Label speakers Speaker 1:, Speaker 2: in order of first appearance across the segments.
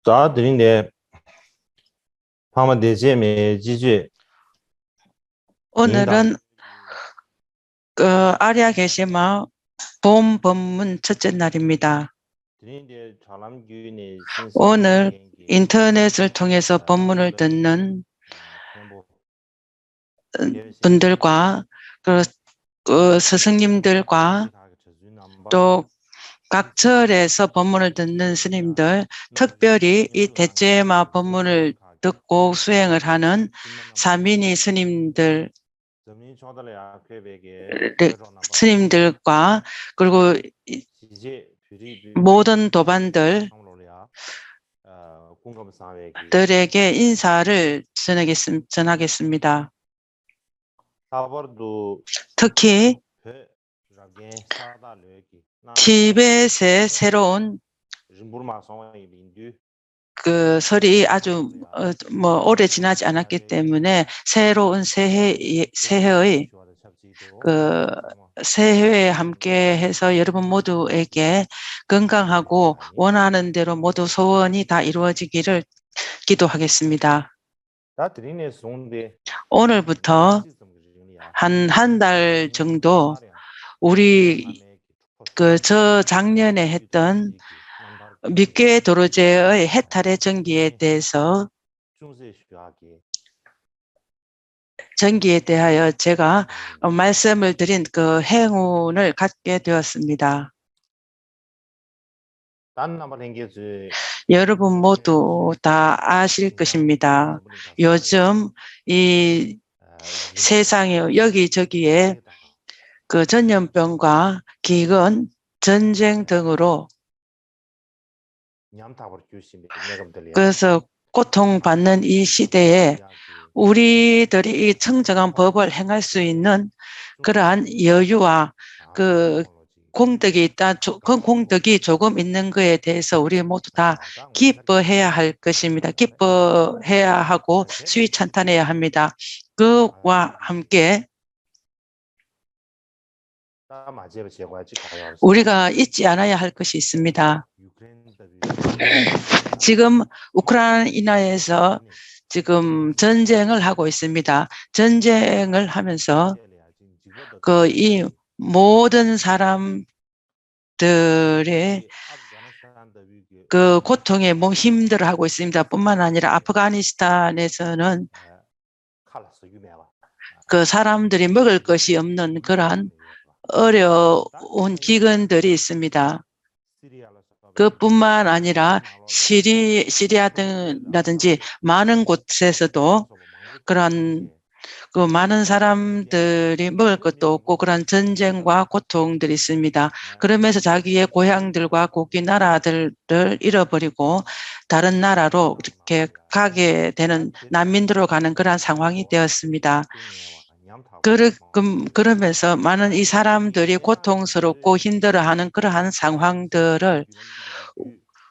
Speaker 1: 자들인데 파마 대제메 지지
Speaker 2: 오늘은 아리아 게시마 봄 법문 첫째 날입니다. 오늘 인터넷을 통해서 법문을 듣는 분들과 스승님들과 또 각 절에서 법문을 듣는 스님들, 특별히 이 대제마 법문을 듣고 수행을 하는 사민이 스님들과 그리고 모든 도반들에게 인사를 전하겠습니다. 특히 티벳의 새로운 설이 아주 오래 지나지 않았기 때문에 새로운 새해의 새해에 함께해서 여러분 모두에게 건강하고 원하는 대로 모두 소원이 다 이루어지기를 기도하겠습니다. 오늘부터 한 달 정도 우리 저 작년에 했던密계 도로제의 해탈의 전기에 대하여 제가 말씀을 드린 그 행운을 갖게 되었습니다. 여러분 모두 다 아실 것입니다. 요즘 이 세상에 여기저기에 그 전염병과 기근, 전쟁 등으로 그래서 고통받는 이 시대에 우리들이 이 청정한 법을 행할 수 있는 그러한 여유와 그 공덕이 있다, 그 공덕이 조금 있는 것에 대해서 우리 모두 다 기뻐해야 할 것입니다. 기뻐해야 하고 수위 찬탄해야 합니다. 그와 함께 우리가 잊지 않아야 할 것이 있습니다. 지금 우크라이나에서 지금 전쟁을 하고 있습니다. 전쟁을 하면서 이 모든 사람들의 그 고통에 힘들어하고 있습니다. 뿐만 아니라 아프가니스탄에서는 그 사람들이 먹을 것이 없는 그러한 어려운 기근들이 있습니다. 그뿐만 아니라 시리아 등라든지 많은 곳에서도 그런 많은 사람들이 먹을 것도 없고 그런 전쟁과 고통들이 있습니다. 그러면서 자기의 고향들과 국기 나라들을 잃어버리고 다른 나라로 이렇게 가게 되는 난민들로 가는 그런 상황이 되었습니다. 그러면서 많은 이 사람들이 고통스럽고 힘들어하는 그러한 상황들을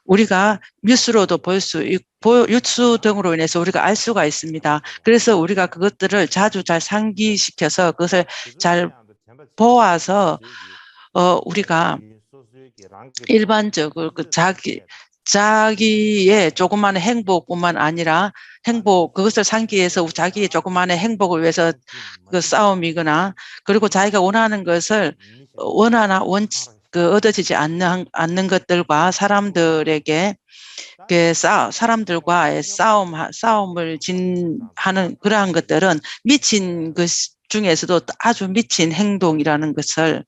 Speaker 2: 우리가 뉴스로도 볼 수 있고 뉴스 등으로 인해서 우리가 알 수가 있습니다. 그래서 우리가 그것들을 자주 잘 상기시켜서 그것을 잘 보아서 우리가 일반적으로 자기의 조그마한 행복뿐만 아니라 그것을 상기해서 자기의 조그마한 행복을 위해서 그 싸움이거나 그리고 자기가 원하는 것을 얻어지지 않는 것들과 사람들에게 사람들과의 싸움을 하는 그러한 것들은 미친 것 중에서도 아주 미친 행동이라는 것을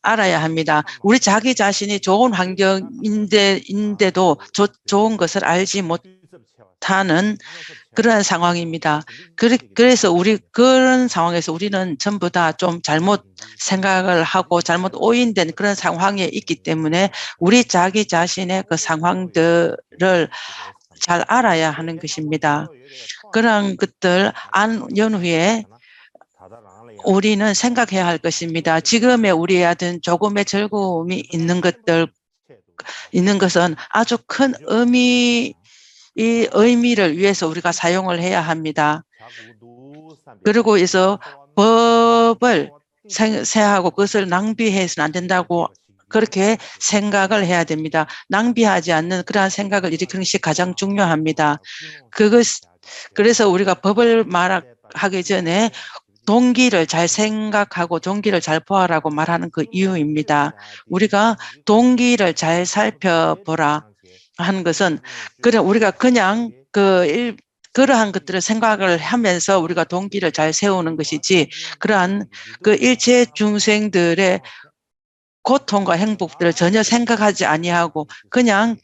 Speaker 2: 알아야 합니다. 우리 자기 자신이 좋은 환경인데도 좋은 것을 알지 못하는 그런 상황입니다. 그래서 그런 상황에서 우리는 전부 다 좀 잘못 생각을 하고 잘못 오인된 그런 상황에 있기 때문에 우리 자기 자신의 그 상황들을 잘 알아야 하는 것입니다. 그런 것들 연후에 우리는 생각해야 할 것입니다. 지금의 우리한테 조금의 즐거움이 있는 것은 아주 큰 의미를 위해서 우리가 사용을 해야 합니다. 그리고 해서 법을 생각하고 그것을 낭비해서는 안 된다고 그렇게 생각을 해야 됩니다. 낭비하지 않는 그러한 생각을 일으키는 것이 가장 중요합니다. 그래서 우리가 법을 말하기 전에 동기를 잘 생각하고 동기를 잘 보아라고 말하는 그 이유입니다. 우리가 동기를 잘 살펴보라 하는 것은 우리가 그냥 그러한 것들을 생각을 하면서 우리가 동기를 잘 세우는 것이지 그러한 그 일체 중생들의 고통과 행복들을 전혀 생각하지 아니하고 그냥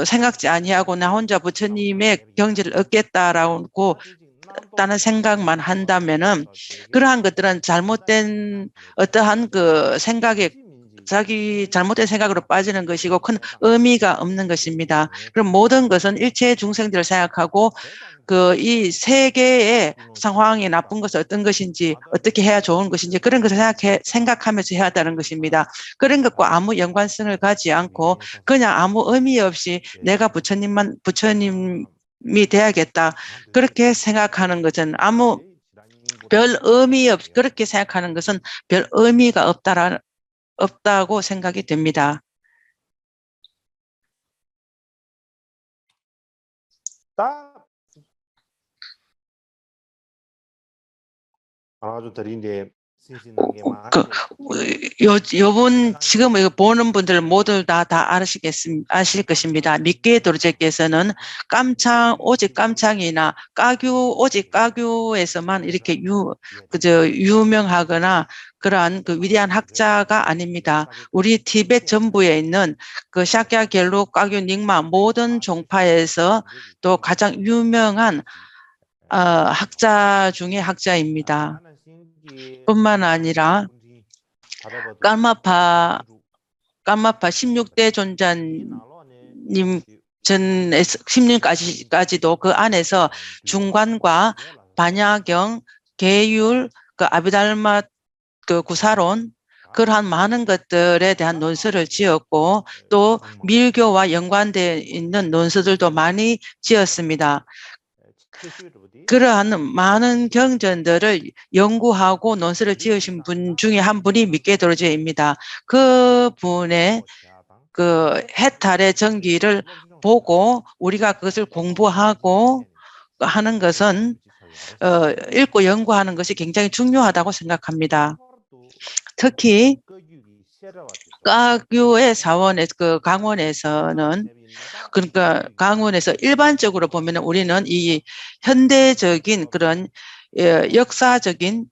Speaker 2: 생각지 아니하고 나 혼자 부처님의 경지를 얻겠다라고 다는 생각만 한다면은 그러한 것들은 잘못된 어떠한 그 생각에 자기 잘못된 생각으로 빠지는 것이고 큰 의미가 없는 것입니다. 그럼 모든 것은 일체 중생들을 생각하고 이 세계의 상황이 나쁜 것은 어떤 것인지 어떻게 해야 좋은 것인지 그런 것을 생각하면서 해야 한다는 것입니다. 그런 것과 아무 연관성을 가지 않고 그냥 아무 의미 없이 내가 부처님이 돼야겠다. 그렇게 생각하는 것은 그렇게 생각하는 것은 별 의미가 없다고 생각이 됩니다. 요번 지금 이거 보는 분들 모두 다 아실 것입니다. 미끼의 도르제께서는 오직 깜창이나 오직 까규에서만 이렇게 유명하거나 그러한 그 위대한 학자가 아닙니다. 우리 티베트 전부에 있는 그 샤크야 겔로 까규 닉마 모든 종파에서 또 가장 유명한 학자 중에 학자입니다. 뿐만 아니라 까마파 16대 존자님 전에서 10년까지도 그 안에서 중관과 반야경, 계율, 그 아비달마 그 구사론 그러한 많은 것들에 대한 논설을 지었고 또 밀교와 연관되어 있는 논설들도 많이 지었습니다. 그러한 많은 경전들을 연구하고 논설을 지으신 분 중에 한 분이 미케 도르제입니다. 그 분의 그 해탈의 정기를 보고 우리가 그것을 공부하고 하는 것은 읽고 연구하는 것이 굉장히 중요하다고 생각합니다. 특히 까규의 그 강원에서는 그러니까 강원에서 일반적으로 보면 우리는 이 현대적인 그런 역사적인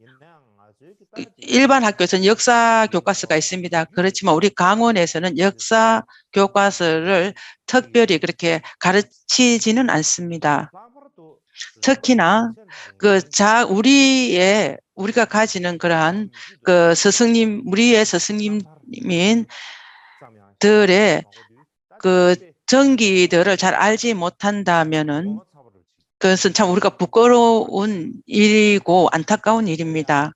Speaker 2: 일반 학교에서는 역사 교과서가 있습니다. 그렇지만 우리 강원에서는 역사 교과서를 특별히 그렇게 가르치지는 않습니다. 특히나 우리가 가지는 그러한 그 우리의 스승님인 들의 그 정기들을 잘 알지 못한다면은 그것은 참 우리가 부끄러운 일이고 안타까운 일입니다.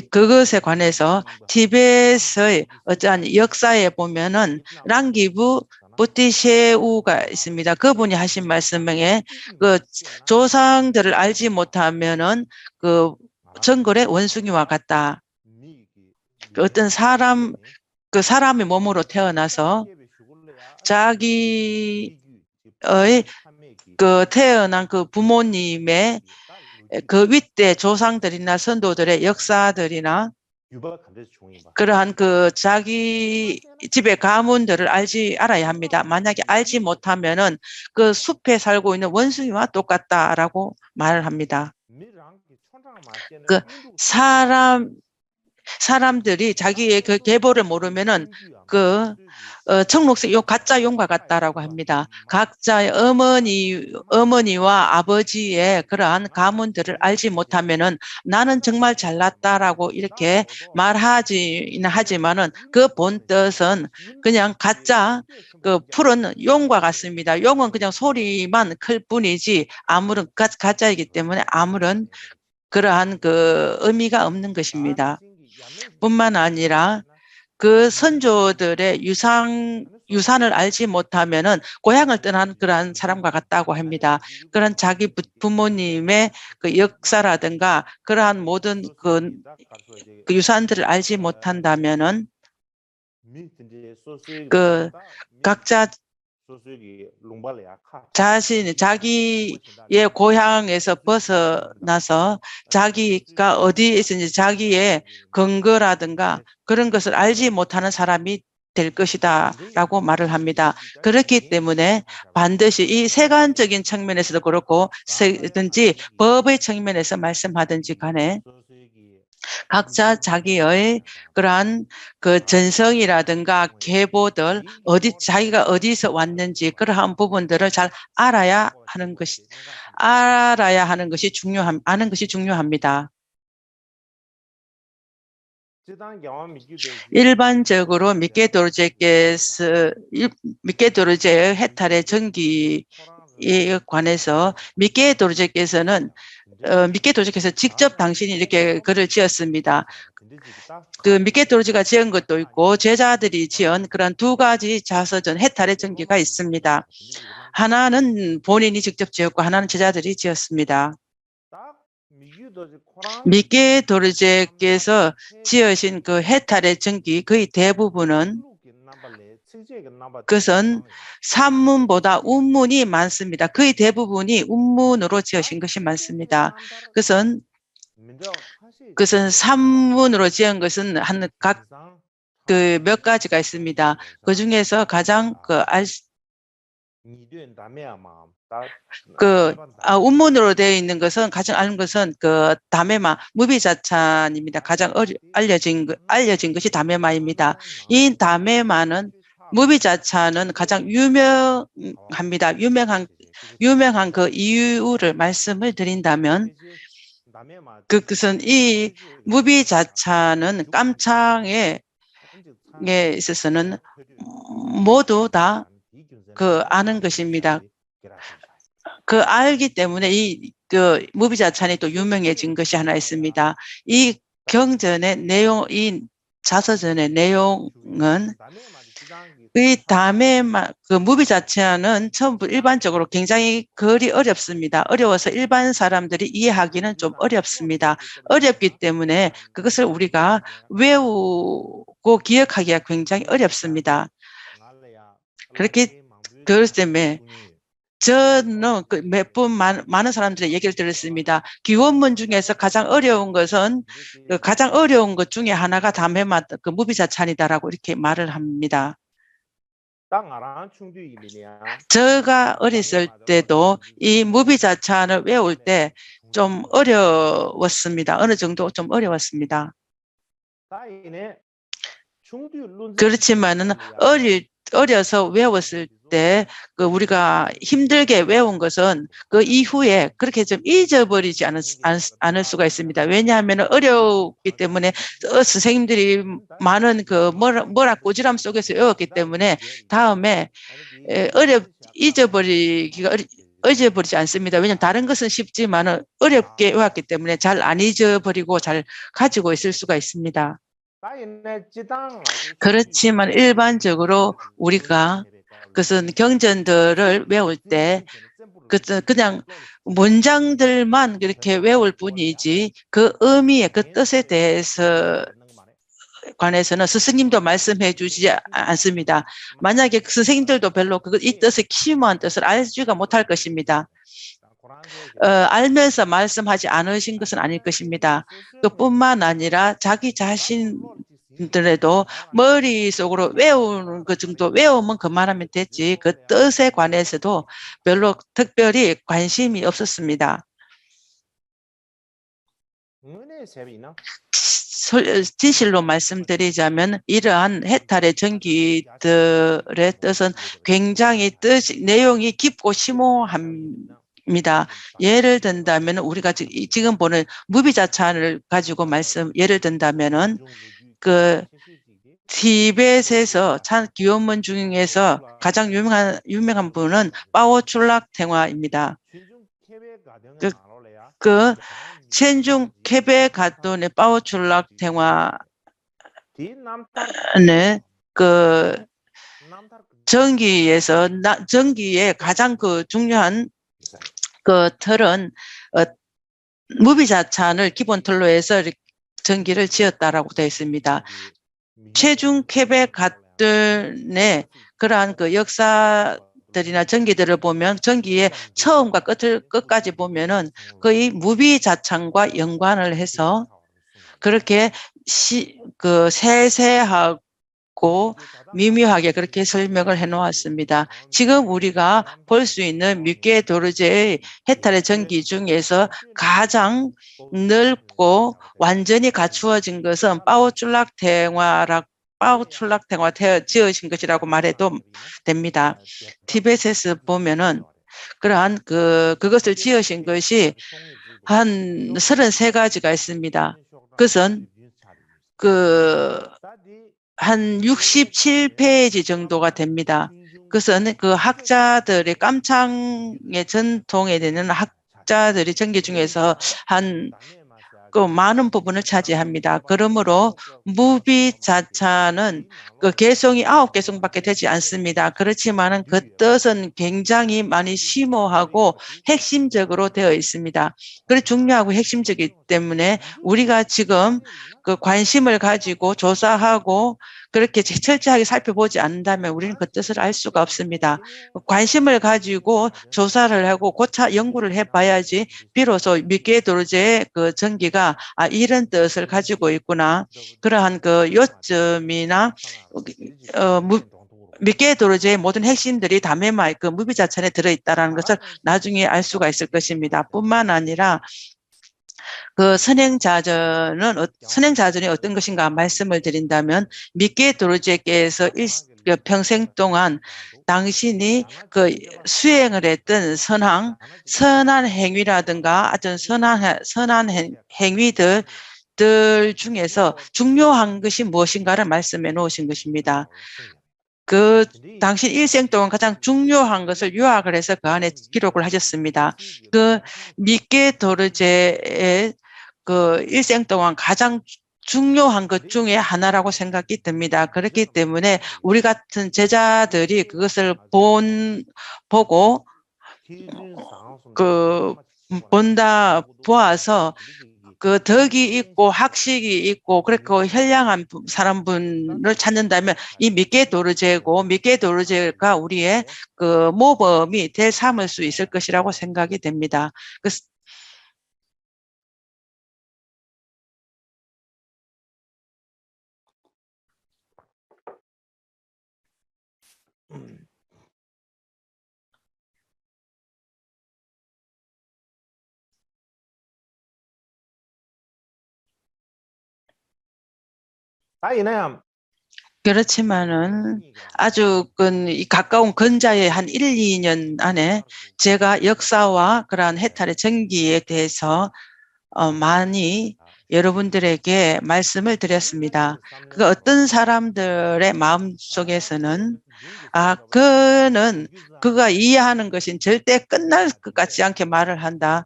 Speaker 2: 그것에 관해서 티베트의 어떠한 역사에 보면은 랑기부 뿌티셰우가 있습니다. 그분이 하신 말씀에 그 조상들을 알지 못하면은 그 정글의 원숭이와 같다. 어떤 사람의 몸으로 태어나서 자기의 태어난 그 부모님의 그 윗대 조상들이나 선도들의 역사들이나 그러한 자기 집의 가문들을 알아야 합니다. 만약에 알지 못하면은 그 숲에 살고 있는 원숭이와 똑같다라고 말을 합니다. 사람들이 자기의 그 계보를 모르면은 청록색 가짜 용과 같다라고 합니다. 각자의 어머니와 아버지의 그러한 가문들을 알지 못하면은 나는 정말 잘났다라고 이렇게 말하지는 하지만은 그 본 뜻은 그냥 가짜 푸른 용과 같습니다. 용은 그냥 소리만 클 뿐이지 아무런 가짜이기 때문에 아무런 그러한 의미가 없는 것입니다. 뿐만 아니라 그 선조들의 유산을 알지 못하면은 고향을 떠난 그러한 사람과 같다고 합니다. 그런 자기 부모님의 그 역사라든가 그러한 모든 그 유산들을 알지 못한다면은 그 각자 자기의 고향에서 벗어나서 자기가 어디에 있는지 자기의 근거라든가 그런 것을 알지 못하는 사람이 될 것이다 라고 말을 합니다. 그렇기 때문에 반드시 이 세간적인 측면에서도 그렇고 든지 법의 측면에서 말씀하든지 간에 각자 자기의 그러한 그 전성이라든가 계보들 자기가 어디서 왔는지 그러한 부분들을 잘 알아야 하는 것이 아는 것이 중요합니다. 일반적으로 미케도르제의 해탈의 전기에 관해서 미케도르제께서 직접 당신이 이렇게 글을 지었습니다. 그 미케도르제가 지은 것도 있고 제자들이 지은 그런 두 가지 자서전 해탈의 전기가 있습니다. 하나는 본인이 직접 지었고 하나는 제자들이 지었습니다. 미케도르제께서 지으신 그 해탈의 전기 거의 대부분은 그것은 산문보다 운문이 많습니다. 거의 대부분이 운문으로 지으신 것이 많습니다. 그것은 산문으로 지은 것은 몇 가지가 있습니다. 그 중에서 가장 운문으로 되어 있는 것은 가장 아는 것은 그 다메마 무비자찬입니다. 가장 알려진 것이 다메마입니다. 이 다메마는 무비자찬은 가장 유명합니다. 유명한 그 이유를 말씀을 드린다면 그것은 이 무비자찬은 깜창에 있어서는 모두 다 아는 것입니다. 알기 때문에 그 무비자찬이 또 유명해진 것이 하나 있습니다. 이 자서전의 내용은 그 무비자찬은 전부 일반적으로 굉장히 글이 어렵습니다. 어려워서 일반 사람들이 이해하기는 좀 어렵습니다. 어렵기 때문에 그것을 우리가 외우고 기억하기가 굉장히 어렵습니다. 그렇기 때문에 저는 많은 사람들의 얘기를 들었습니다. 기원문 중에서 가장 어려운 것 중에 하나가 다메마 무비자찬이다라고 이렇게 말을 합니다. 제가 어렸을 때도 이 무비자찬을 외울 때 좀 어려웠습니다. 어느 정도 좀 어려웠습니다. 그렇지만은 어려서 외웠을 때 우리가 힘들게 외운 것은 그 이후에 그렇게 좀 잊어버리지 않을 수가 있습니다. 왜냐하면 어렵기 때문에 선생님들이 많은 뭐라 꼬지람 속에서 외웠기 때문에 다음에 잊어버리지 않습니다. 왜냐하면 다른 것은 쉽지만 어렵게 외웠기 때문에 잘 안 잊어버리고 잘 가지고 있을 수가 있습니다. 그렇지만 일반적으로 우리가 그것은 경전들을 외울 때 그냥 문장들만 그렇게 외울 뿐이지 그 의미의 그 뜻에 관해서는 스승님도 말씀해 주지 않습니다. 만약에 선생님들도 별로 이 뜻의 심오한 뜻을 알지가 못할 것입니다. 알면서 말씀하지 않으신 것은 아닐 것입니다. 그뿐만 아니라 자기 자신들에도 머릿속으로 외우는 것 정도 외우면 그만하면 됐지 그 뜻에 관해서도 별로 특별히 관심이 없었습니다. 진실로 말씀드리자면 이러한 해탈의 전기들의 뜻은 굉장히 내용이 깊고 심오합니다. 예를 든다면 우리가 지금 보는 무비자찬을 가지고 예를 든다면은 티벳에서 기원문 중에서 가장 유명한 분은 빠오출락 탱화입니다. 천중 케베 가돈의 빠오출락 탱화 네, 그 전기의 가장 그 중요한 그 틀은 무비자찬을 기본 틀로 해서 전기를 지었다라고 되어 있습니다. 최중 퀘벡 같은의 그러한 그 역사들이나 전기들을 보면 전기의 처음과 끝까지 보면은 거의 무비자찬과 연관을 해서 그렇게 세세하고 미묘하게 그렇게 설명을 해 놓았습니다. 지금 우리가 볼 수 있는 미케 도르제의 해탈의 전기 중에서 가장 넓고 완전히 갖추어진 것은 빠오출락탱화 지어진 것이라고 말해도 됩니다. 티베트에서 보면은 그러한 그것을 지으신 것이 한 33가지가 있습니다. 그것은 한 67페이지 정도가 됩니다. 그것은 그 학자들의 깜창의 전통에 되는 학자들이 전기 중에서 그 많은 부분을 차지합니다. 그러므로 무비자찬은 그 개성이 9개성밖에 되지 않습니다. 그렇지만은 그 뜻은 굉장히 많이 심오하고 핵심적으로 되어 있습니다. 그래 중요하고 핵심적이기 때문에 우리가 지금 그 관심을 가지고 조사하고 그렇게 철저하게 살펴보지 않는다면 우리는 그 뜻을 알 수가 없습니다. 관심을 가지고 조사를 하고 고차 연구를 해봐야지 비로소 미케 도르제의 그 전기가 이런 뜻을 가지고 있구나. 그러한 그 요점이나 미케 도르제의 모든 핵심들이 다메마의 그 무비자찬에 들어있다는 것을 나중에 알 수가 있을 것입니다. 뿐만 아니라 그 선행자전이 어떤 것인가 말씀을 드린다면 미케 도르제께서 평생 동안 당신이 그 수행을 했던 선한 행위라든가 아주 선한 행위들 중에서 중요한 것이 무엇인가를 말씀해 놓으신 것입니다. 그 당신 일생 동안 가장 중요한 것을 요약을 해서 그 안에 기록을 하셨습니다. 그 미케 도르제의 그 일생 동안 가장 중요한 것 중에 하나라고 생각이 듭니다. 그렇기 때문에 우리 같은 제자들이 그것을 보고 보아서 그 덕이 있고 학식이 있고 그렇고 현량한 사람분을 찾는다면 이 미케 도르제고 미케 도르제가 우리의 그 모범이 삼을 수 있을 것이라고 생각이 됩니다. 그렇지만은 아주 가까운 근자의 한 1, 2년 안에 제가 역사와 그러한 해탈의 전기에 대해서 많이 여러분들에게 말씀을 드렸습니다. 그 어떤 사람들의 마음속에서는 그가 이해하는 것이 절대 끝날 것 같지 않게 말을 한다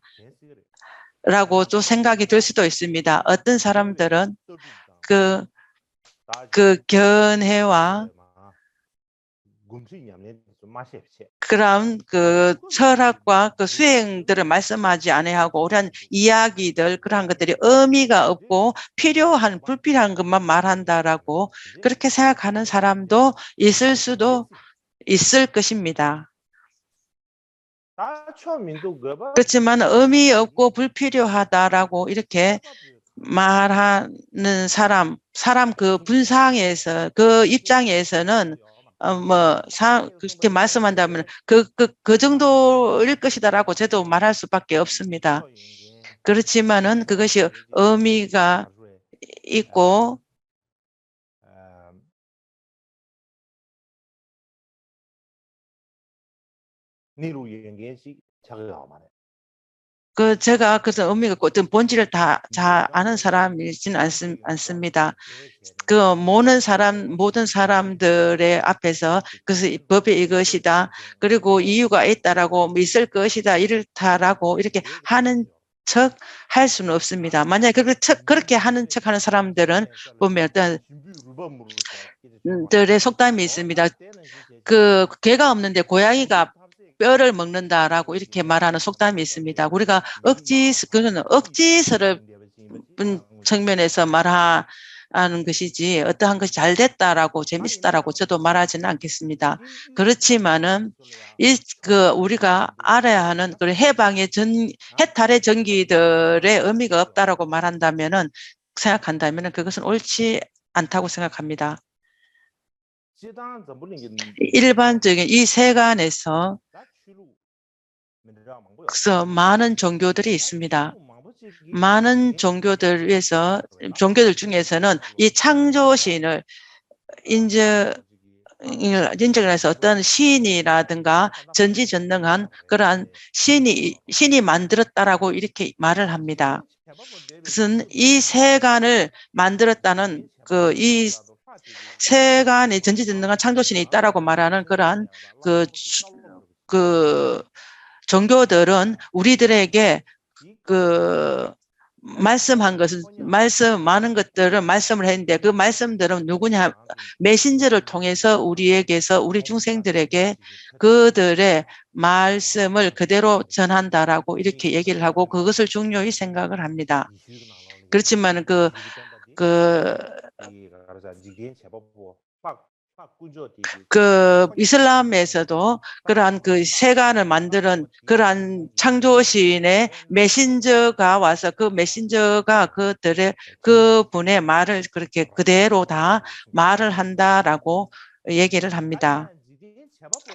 Speaker 2: 라고 또 생각이 들 수도 있습니다. 어떤 사람들은 그 견해와 그런 그 철학과 그 수행들을 말씀하지 아니하고 오랜 이야기들 그러한 것들이 의미가 없고 불필요한 것만 말한다라고 그렇게 생각하는 사람도 있을 수도 있을 것입니다. 그렇지만 의미 없고 불필요하다라고 이렇게 말하는 사람 그 분상에서 그 입장에서는 그렇게 말씀한다면 그 정도일 것이다라고 저도 말할 수밖에 없습니다. 그렇지만은 그것이 의미가 있고 제가 그래서 의미가 있고 어떤 본질을 다 잘 아는 사람이지는 않습니다. 모든 사람들의 앞에서 그래서 법이 이것이다. 그리고 이유가 있다라고 있을 것이다. 이렇다라고 이렇게 하는 척 할 수는 없습니다. 만약에 그렇게 하는 척 하는 사람들은 보면 어떤 들의 속담이 있습니다. 그 개가 없는데 고양이가 뼈를 먹는다라고 이렇게 말하는 속담이 있습니다. 우리가 그거는 억지스러운 측면에서 말하는 것이지 어떠한 것이 잘 됐다라고 재밌었다라고 저도 말하지는 않겠습니다. 그렇지만은 우리가 알아야 하는 그 해탈의 전기들의 의미가 없다라고 생각한다면은 그것은 옳지 않다고 생각합니다. 일반적인 이 세간에서 많은 종교들이 있습니다. 많은 종교들 중에서는 이 창조신을 인정을 해서 어떤 신이라든가 전지전능한 그러한 신이 만들었다라고 이렇게 말을 합니다. 그것은 이 세간을 만들었다는 이 세간에 전지전능한 창조신이 있다라고 말하는 그러한 종교들은 우리들에게 많은 것들을 말씀을 했는데 그 말씀들은 누구냐? 메신저를 통해서 우리 중생들에게 그들의 말씀을 그대로 전한다라고 이렇게 얘기를 하고 그것을 중요히 생각을 합니다. 그렇지만 이슬람에서도 그러한 세간을 만드는 그러한 창조신의 메신저가 와서 그 메신저가 그분의 말을 그렇게 그대로 다 말을 한다라고 얘기를 합니다.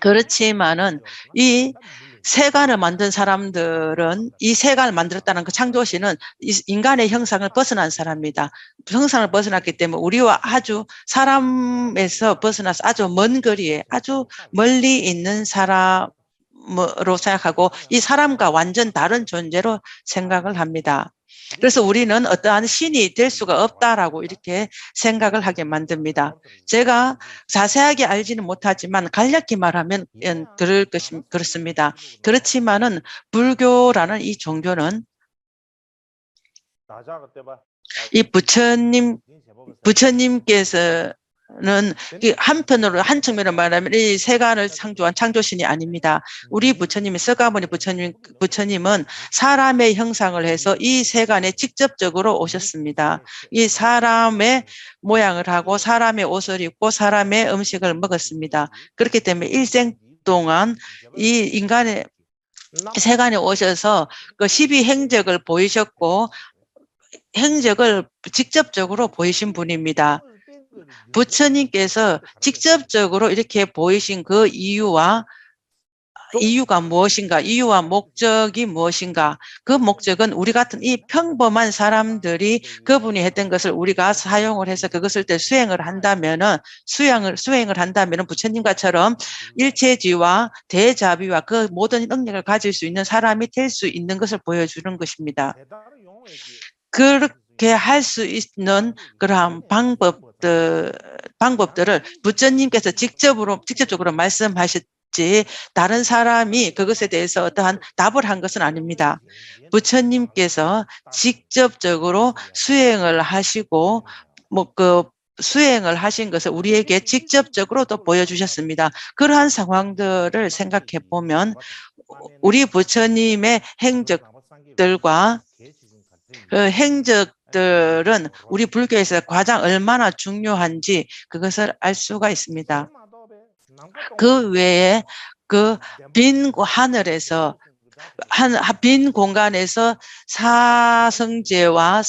Speaker 2: 그렇지만은 이 세간을 만든 사람들은 이 세간을 만들었다는 그 창조신은 인간의 형상을 벗어난 사람입니다. 형상을 벗어났기 때문에 우리와 사람에서 벗어나서 아주 먼 거리에 아주 멀리 있는 사람으로 생각하고 이 사람과 완전 다른 존재로 생각을 합니다. 그래서 우리는 어떠한 신이 될 수가 없다라고 이렇게 생각을 하게 만듭니다. 제가 자세하게 알지는 못하지만 간략히 말하면 그렇습니다. 그렇지만은 불교라는 이 종교는 이 부처님께서는 한편으로 한 측면으로 말하면 이 세간을 창조한 창조신이 아닙니다. 우리 부처님이 서가모니 부처님은 사람의 형상을 해서 이 세간에 직접적으로 오셨습니다. 이 사람의 모양을 하고 사람의 옷을 입고 사람의 음식을 먹었습니다. 그렇기 때문에 일생 동안 이 인간의 세간에 오셔서 그 12행적을 보이셨고 행적을 직접적으로 보이신 분입니다. 부처님께서 직접적으로 이렇게 보이신 그 이유가 무엇인가? 이유와 목적이 무엇인가? 그 목적은 우리 같은 이 평범한 사람들이 그분이 했던 것을 우리가 사용을 해서 그것을 수행을 한다면은 부처님과처럼 일체지와 대자비와 그 모든 능력을 가질 수 있는 사람이 될 수 있는 것을 보여주는 것입니다. 그렇게 할 수 있는 그러한 방법들을 부처님께서 직접적으로 말씀하셨지 다른 사람이 그것에 대해서 어떠한 답을 한 것은 아닙니다. 부처님께서 직접적으로 수행을 하시고 수행을 하신 것을 우리에게 직접적으로 또 보여주셨습니다. 그러한 상황들을 생각해 보면 우리 부처님의 행적들과 행적들은 우리 불교에서 가장 얼마나 중요한지 그것을 알 수가 있습니다. 그 외에 빈 하늘에서 빈 공간에서 사성제와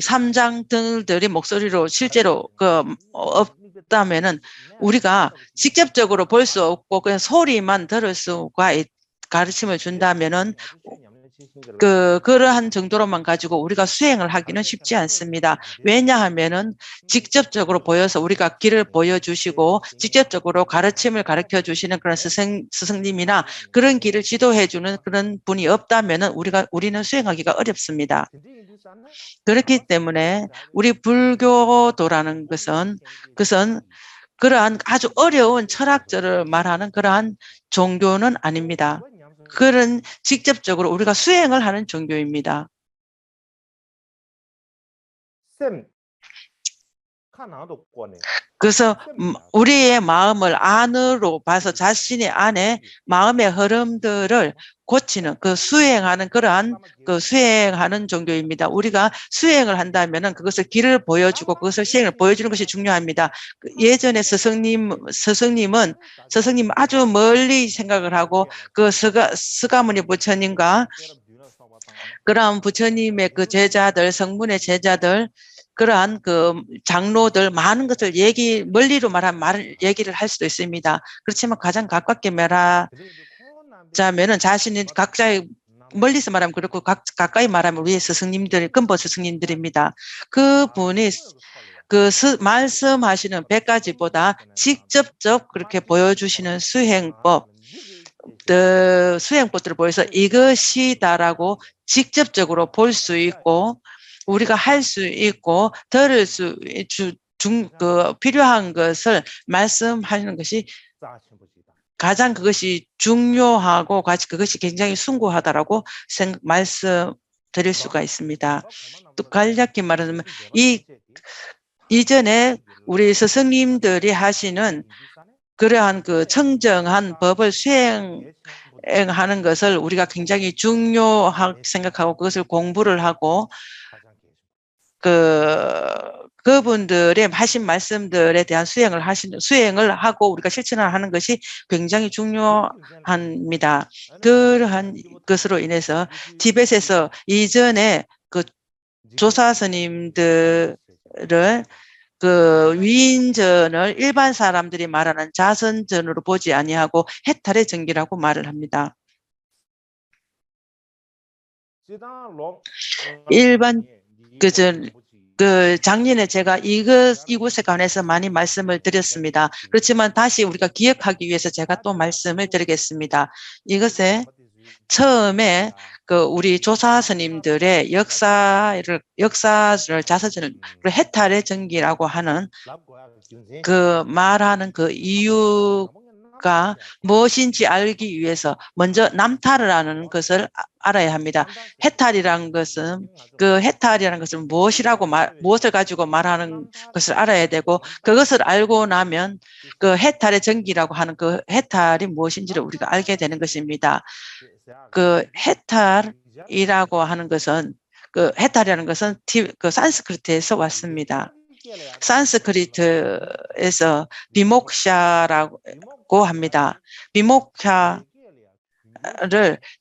Speaker 2: 삼장들이 목소리로 실제로 없다면은 우리가 직접적으로 볼 수 없고 그냥 소리만 들을 수가 가르침을 준다면은 그러한 정도로만 가지고 우리가 수행을 하기는 쉽지 않습니다. 왜냐하면은 직접적으로 보여서 우리가 길을 보여주시고 직접적으로 가르침을 가르쳐 주시는 그런 스승님이나 그런 길을 지도해 주는 그런 분이 없다면은 우리는 수행하기가 어렵습니다. 그렇기 때문에 우리 불교도라는 것은 그러한 아주 어려운 철학들을 말하는 그러한 종교는 아닙니다. 그런 직접적으로 우리가 수행을 하는 종교입니다. 그래서 우리의 마음을 안으로 봐서 자신의 안에 마음의 흐름들을 고치는 수행하는 그러한 수행하는 종교입니다. 우리가 수행을 한다면은 그것을 길을 보여주고 그것을 시행을 보여주는 것이 중요합니다. 예전에 스승님은 아주 멀리 생각을 하고 스가모니 부처님과 그러한 부처님의 제자들, 성문의 제자들, 그러한 장로들 많은 것을 멀리로 말하면 얘기를 할 수도 있습니다. 그렇지만 가장 가깝게 말하자면은 자신이 각자의 멀리서 말하면 그렇고 가까이 말하면 우리의 스승님들, 근본 스승님들입니다. 그분이 말씀하시는 100가지보다 직접적 그렇게 보여주시는 수행법들을 보여서 이것이다라고 직접적으로 볼 수 있고 우리가 할 수 있고 들을 수 필요한 것을 말씀하시는 것이 가장 그것이 중요하고 그것이 굉장히 숭고하다라고 말씀드릴 수가 있습니다. 또 간략히 말하자면 이전에 우리 스승님들이 하시는 그러한 청정한 법을 수행하는 것을 우리가 굉장히 중요하게 생각하고 그것을 공부를 하고 그분들의 하신 말씀들에 대한 수행을 하고 우리가 실천을 하는 것이 굉장히 중요합니다. 그러한 것으로 인해서 티벳에서 이전에 조사 스님들을 위인전을 일반 사람들이 말하는 자선전으로 보지 아니하고 해탈의 전기라고 말을 합니다. 일반 작년에 제가 이곳에 관해서 많이 말씀을 드렸습니다. 그렇지만 다시 우리가 기억하기 위해서 제가 또 말씀을 드리겠습니다. 이것에 처음에 우리 조사 스님들의 역사를 자서전을 해탈의 전기라고 하는 말하는 이유가 무엇인지 알기 위해서 먼저 남탈을 하는 것을 알아야 합니다. 해탈이라는 것은 무엇을 가지고 말하는 것을 알아야 되고 그것을 알고 나면 해탈의 전기라고 하는 해탈이 무엇인지를 우리가 알게 되는 것입니다. 해탈이라고 하는 것은 해탈이라는 것은 산스크리트에서 왔습니다. 산스크리트에서 비목샤라고 합니다. 비목샤를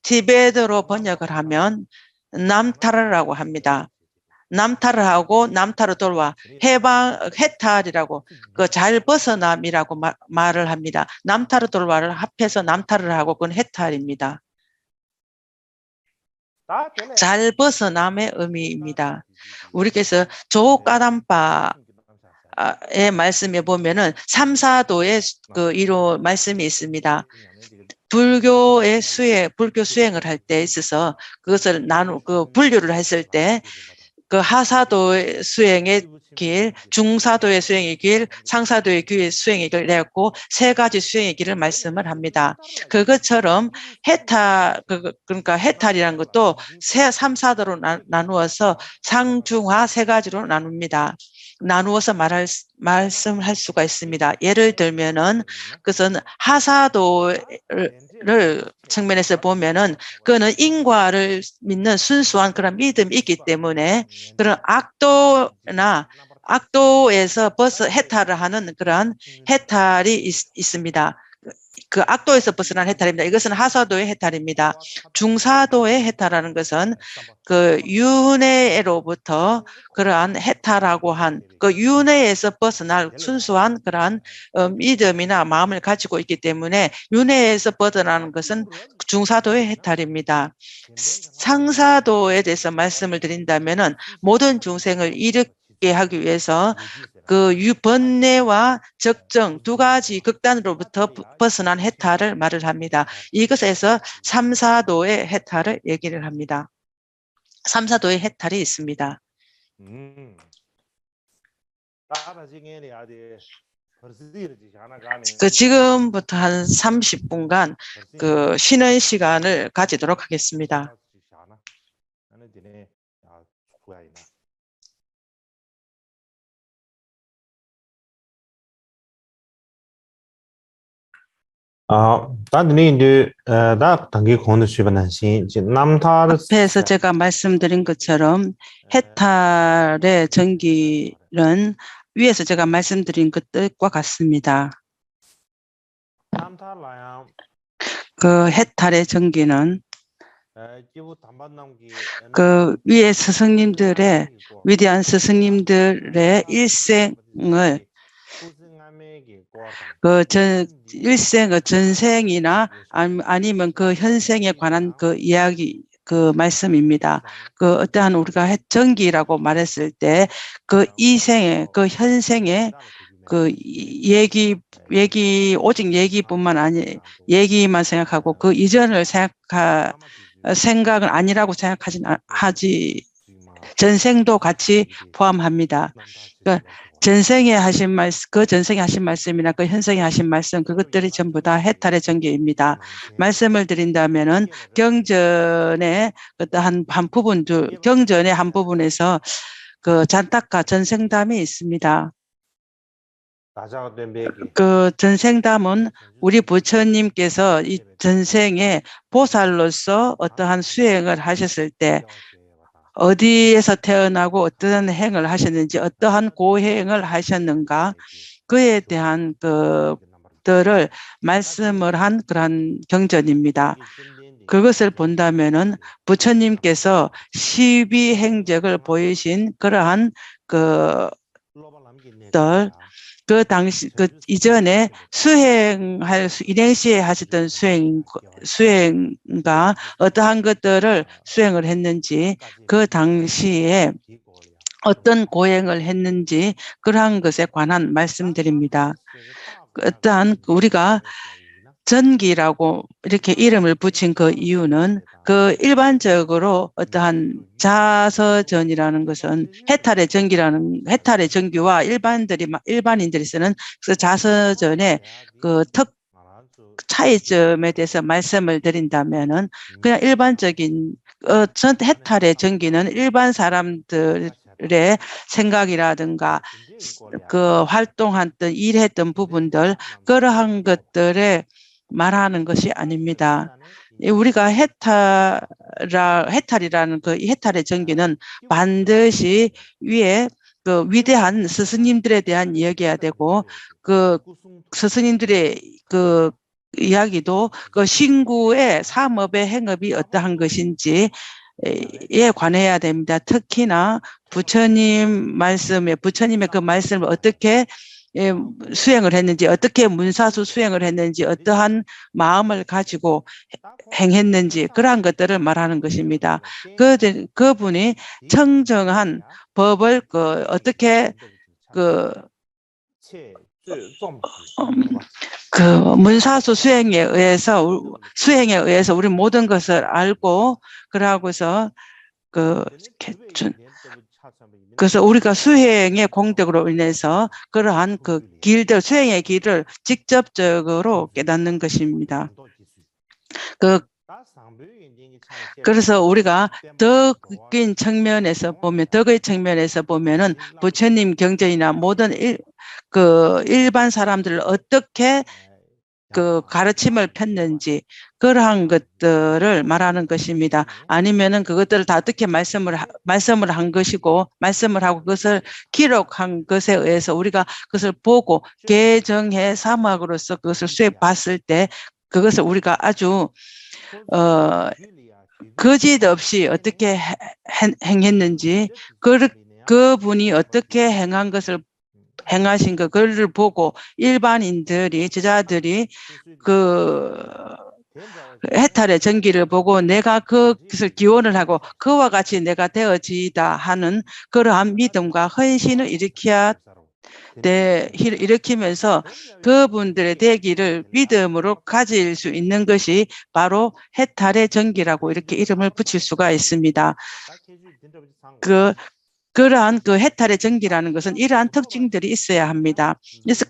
Speaker 2: 티베트로 번역을 하면 남타르라고 합니다. 남타를 하고 남타로 돌아와 해탈이라고 잘 벗어남이라고 말을 합니다. 남타로 돌아와를 합해서 남타를 하고 그건 해탈입니다. 잘 벗어남의 의미입니다. 우리께서 조까담바의 말씀에 보면은 3, 4도의 이로 말씀이 있습니다. 불교 수행을 할 때 있어서 그것을 분류를 했을 때 하사도의 수행의 길, 중사도의 수행의 길, 상사도의 수행의 길을 내었고 3가지 수행의 길을 말씀을 합니다. 그것처럼 그러니까 해탈이라는 것도 3, 4도로 나누어서 상중하 3가지로 나누어서 말씀할 수가 있습니다. 예를 들면은 그것은 하사도를 측면에서 보면은 그거는 인과를 믿는 순수한 그런 믿음이 있기 때문에 그런 악도에서 해탈을 하는 그런 해탈이 있습니다. 악도에서 벗어난 해탈입니다. 이것은 하사도의 해탈입니다. 중사도의 해탈하는 것은 윤회로부터 그러한 해탈하고 한 윤회에서 벗어날 순수한 그러한 믿음이나 마음을 가지고 있기 때문에 윤회에서 벗어나는 것은 중사도의 해탈입니다. 상사도에 대해서 말씀을 드린다면은 모든 중생을 이롭게 하기 위해서 번뇌와 적정 2가지 극단으로부터 벗어난 해탈을 말을 합니다. 이것에서 3, 4도의 해탈을 얘기를 합니다. 3, 4도의 해탈이 있습니다. 그 지금부터 한 30분간 그 쉬는 시간을 가지도록 하겠습니다. 앞에서 제가 말씀드린 것처럼 해탈의 전기는 위에서 제가 말씀드린 그 뜻과 같습니다. 그 해탈의 전기는 그 위에 스승님들의 위대한 스승님들의 일생을 그 일생의 전생이나 아니면 그 현생에 관한 그 이야기 그 말씀입니다. 그 어떠한 우리가 전기라고 말했을 때 그 이생의 그 현생의 그 얘기 오직 얘기뿐만 아니 얘기만 생각하고 그 이전을 생각은 아니라고 하지 전생도 같이 포함합니다. 그러니까 전생에 하신 말씀, 그 전생에 하신 말씀이나 그 현생에 하신 말씀, 그것들이 전부 다 해탈의 전기입니다. 말씀을 드린다면은 경전의 어떠한 한 부분들, 경전의 한 부분에서 그 잔탁과 전생담이 있습니다. 그 전생담은 우리 부처님께서 이 전생에 보살로서 어떠한 수행을 하셨을 때 어디에서 태어나고 어떠한 행을 하셨는지 어떠한 고행을 하셨는가 그에 대한 그들을 말씀을 한 그런 경전입니다. 그것을 본다면은 부처님께서 12행적을 보이신 그러한 그 당시 그 이전에 일행시에 하셨던 수행과 어떠한 것들을 수행을 했는지 그 당시에 어떤 고행을 했는지 그러한 것에 관한 말씀드립니다. 어떠한 우리가 전기라고 이렇게 이름을 붙인 그 이유는 그 일반적으로 어떠한 자서전이라는 것은 해탈의 전기와 일반인들이 쓰는 그 자서전의 그 차이점에 대해서 말씀을 드린다면은 그냥 일반적인 해탈의 전기는 일반 사람들의 생각이라든가 그 활동했던 일했던 부분들 그러한 것들에 말하는 것이 아닙니다. 우리가 해탈이라는 그 해탈의 전기는 반드시 위에 그 위대한 스승님들에 대한 이야기가 되고 그 스승님들의 그 이야기도 그 신구의 삼업의 행업이 어떠한 것인지에 관해야 됩니다. 특히나 부처님의 그 말씀을 어떻게 수행을 했는지, 어떻게 문사수 수행을 했는지, 어떠한 마음을 가지고 행했는지 그러한 것들을 말하는 것입니다. 그분이 청정한 법을 어떻게 문사수 수행에 의해서 우리 모든 것을 알고 그러고서 그래서 우리가 수행의 공덕으로 인해서 그러한 수행의 길을 직접적으로 깨닫는 것입니다. 그래서 우리가 덕의 측면에서 보면은 부처님 경전이나 모든 일반 사람들을 어떻게 가르침을 폈는지 그러한 것들을 말하는 것입니다. 아니면은 그것들을 다 어떻게 말씀을 한 것이고 말씀을 하고 그것을 기록한 것에 의해서 우리가 그것을 보고 개정해 사막으로서 그것을 수해 봤을 때 그것을 우리가 아주 거짓 없이 어떻게 행했는지 그분이 어떻게 행하신 그걸 보고 일반인들이 제자들이 해탈의 전기를 보고 내가 그것을 기원을 하고 그와 같이 내가 되어지다 하는 그러한 믿음과 헌신을 일으키면서 그분들의 대기를 믿음으로 가질 수 있는 것이 바로 해탈의 전기라고 이렇게 이름을 붙일 수가 있습니다. 그러한 그 해탈의 전기라는 것은 이러한 특징들이 있어야 합니다. 그래서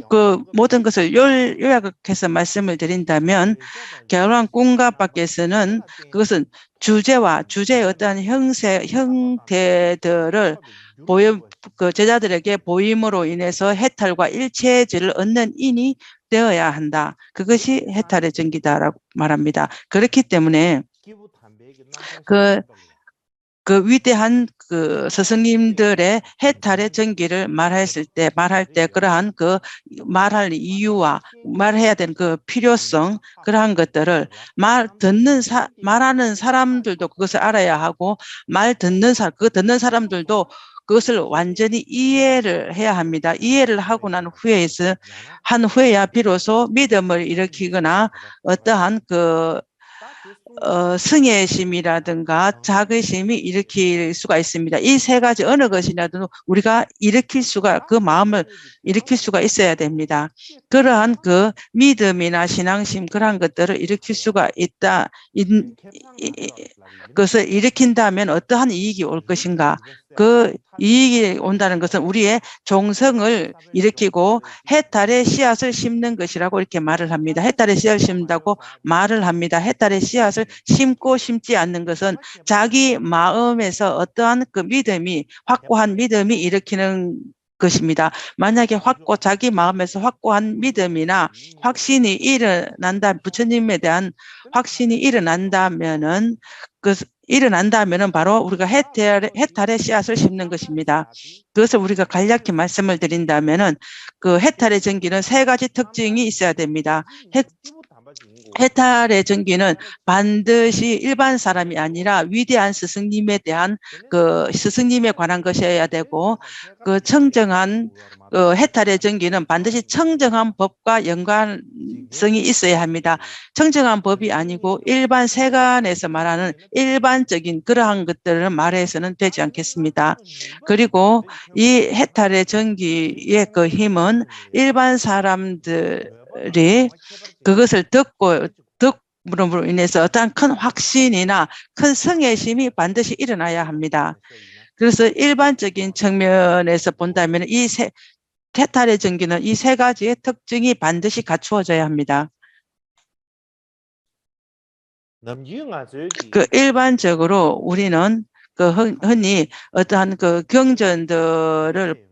Speaker 2: 그 모든 것을 요약해서 말씀을 드린다면 결혼 꿈과 밖에서는 그것은 주제와 주제의 어떠한 형태들을 그 제자들에게 보임으로 인해서 해탈과 일체질을 얻는 인이 되어야 한다. 그것이 해탈의 전기다라고 말합니다. 그렇기 때문에 그 위대한 그 스승님들의 해탈의 전기를 말할 때 그러한 그 말할 이유와 말해야 되는 그 필요성, 그러한 것들을 말하는 사람들도 그것을 알아야 하고 그 듣는 사람들도 그것을 완전히 이해를 해야 합니다. 이해를 하고 난 후에야 비로소 믿음을 일으키거나 어떠한 그 승애심이라든가 자긍심이 일으킬 수가 있습니다. 이 세 가지 어느 것이라도 우리가 그 마음을 일으킬 수가 있어야 됩니다. 그러한 그 믿음이나 신앙심 그러한 것들을 일으킬 수가 있다. 그것을 일으킨다면 어떠한 이익이 올 것인가? 그 이익이 온다는 것은 우리의 종성을 일으키고 해탈의 씨앗을 심는 것이라고 이렇게 말을 합니다. 해탈의 씨앗을 심는다고 말을 합니다. 해탈의 씨앗을 심고 심지 않는 것은 자기 마음에서 어떠한 그 확고한 믿음이 일으키는 것입니다. 만약에 자기 마음에서 확고한 믿음이나 확신이 부처님에 대한 확신이 일어난다면은 바로 우리가 해탈의 씨앗을 심는 것입니다. 그것을 우리가 간략히 말씀을 드린다면은 그 해탈의 전기는 세 가지 특징이 있어야 됩니다. 해탈의 전기는 반드시 일반 사람이 아니라 위대한 스승님에 스승님에 관한 것이어야 되고, 그 청정한 해탈의 전기는 반드시 청정한 법과 연관성이 있어야 합니다. 청정한 법이 아니고 일반 세간에서 말하는 일반적인 그러한 것들을 말해서는 되지 않겠습니다. 그리고 이 해탈의 전기의 그 힘은 일반 사람들이 그것을 듣므로 인해서 어떠한 큰 확신이나 큰 성애심이 반드시 일어나야 합니다. 그래서 일반적인 측면에서 본다면 해탈의 전기는 이 세 가지의 특징이 반드시 갖추어져야 합니다. 그 일반적으로 우리는 그 흔히 어떠한 그 경전들을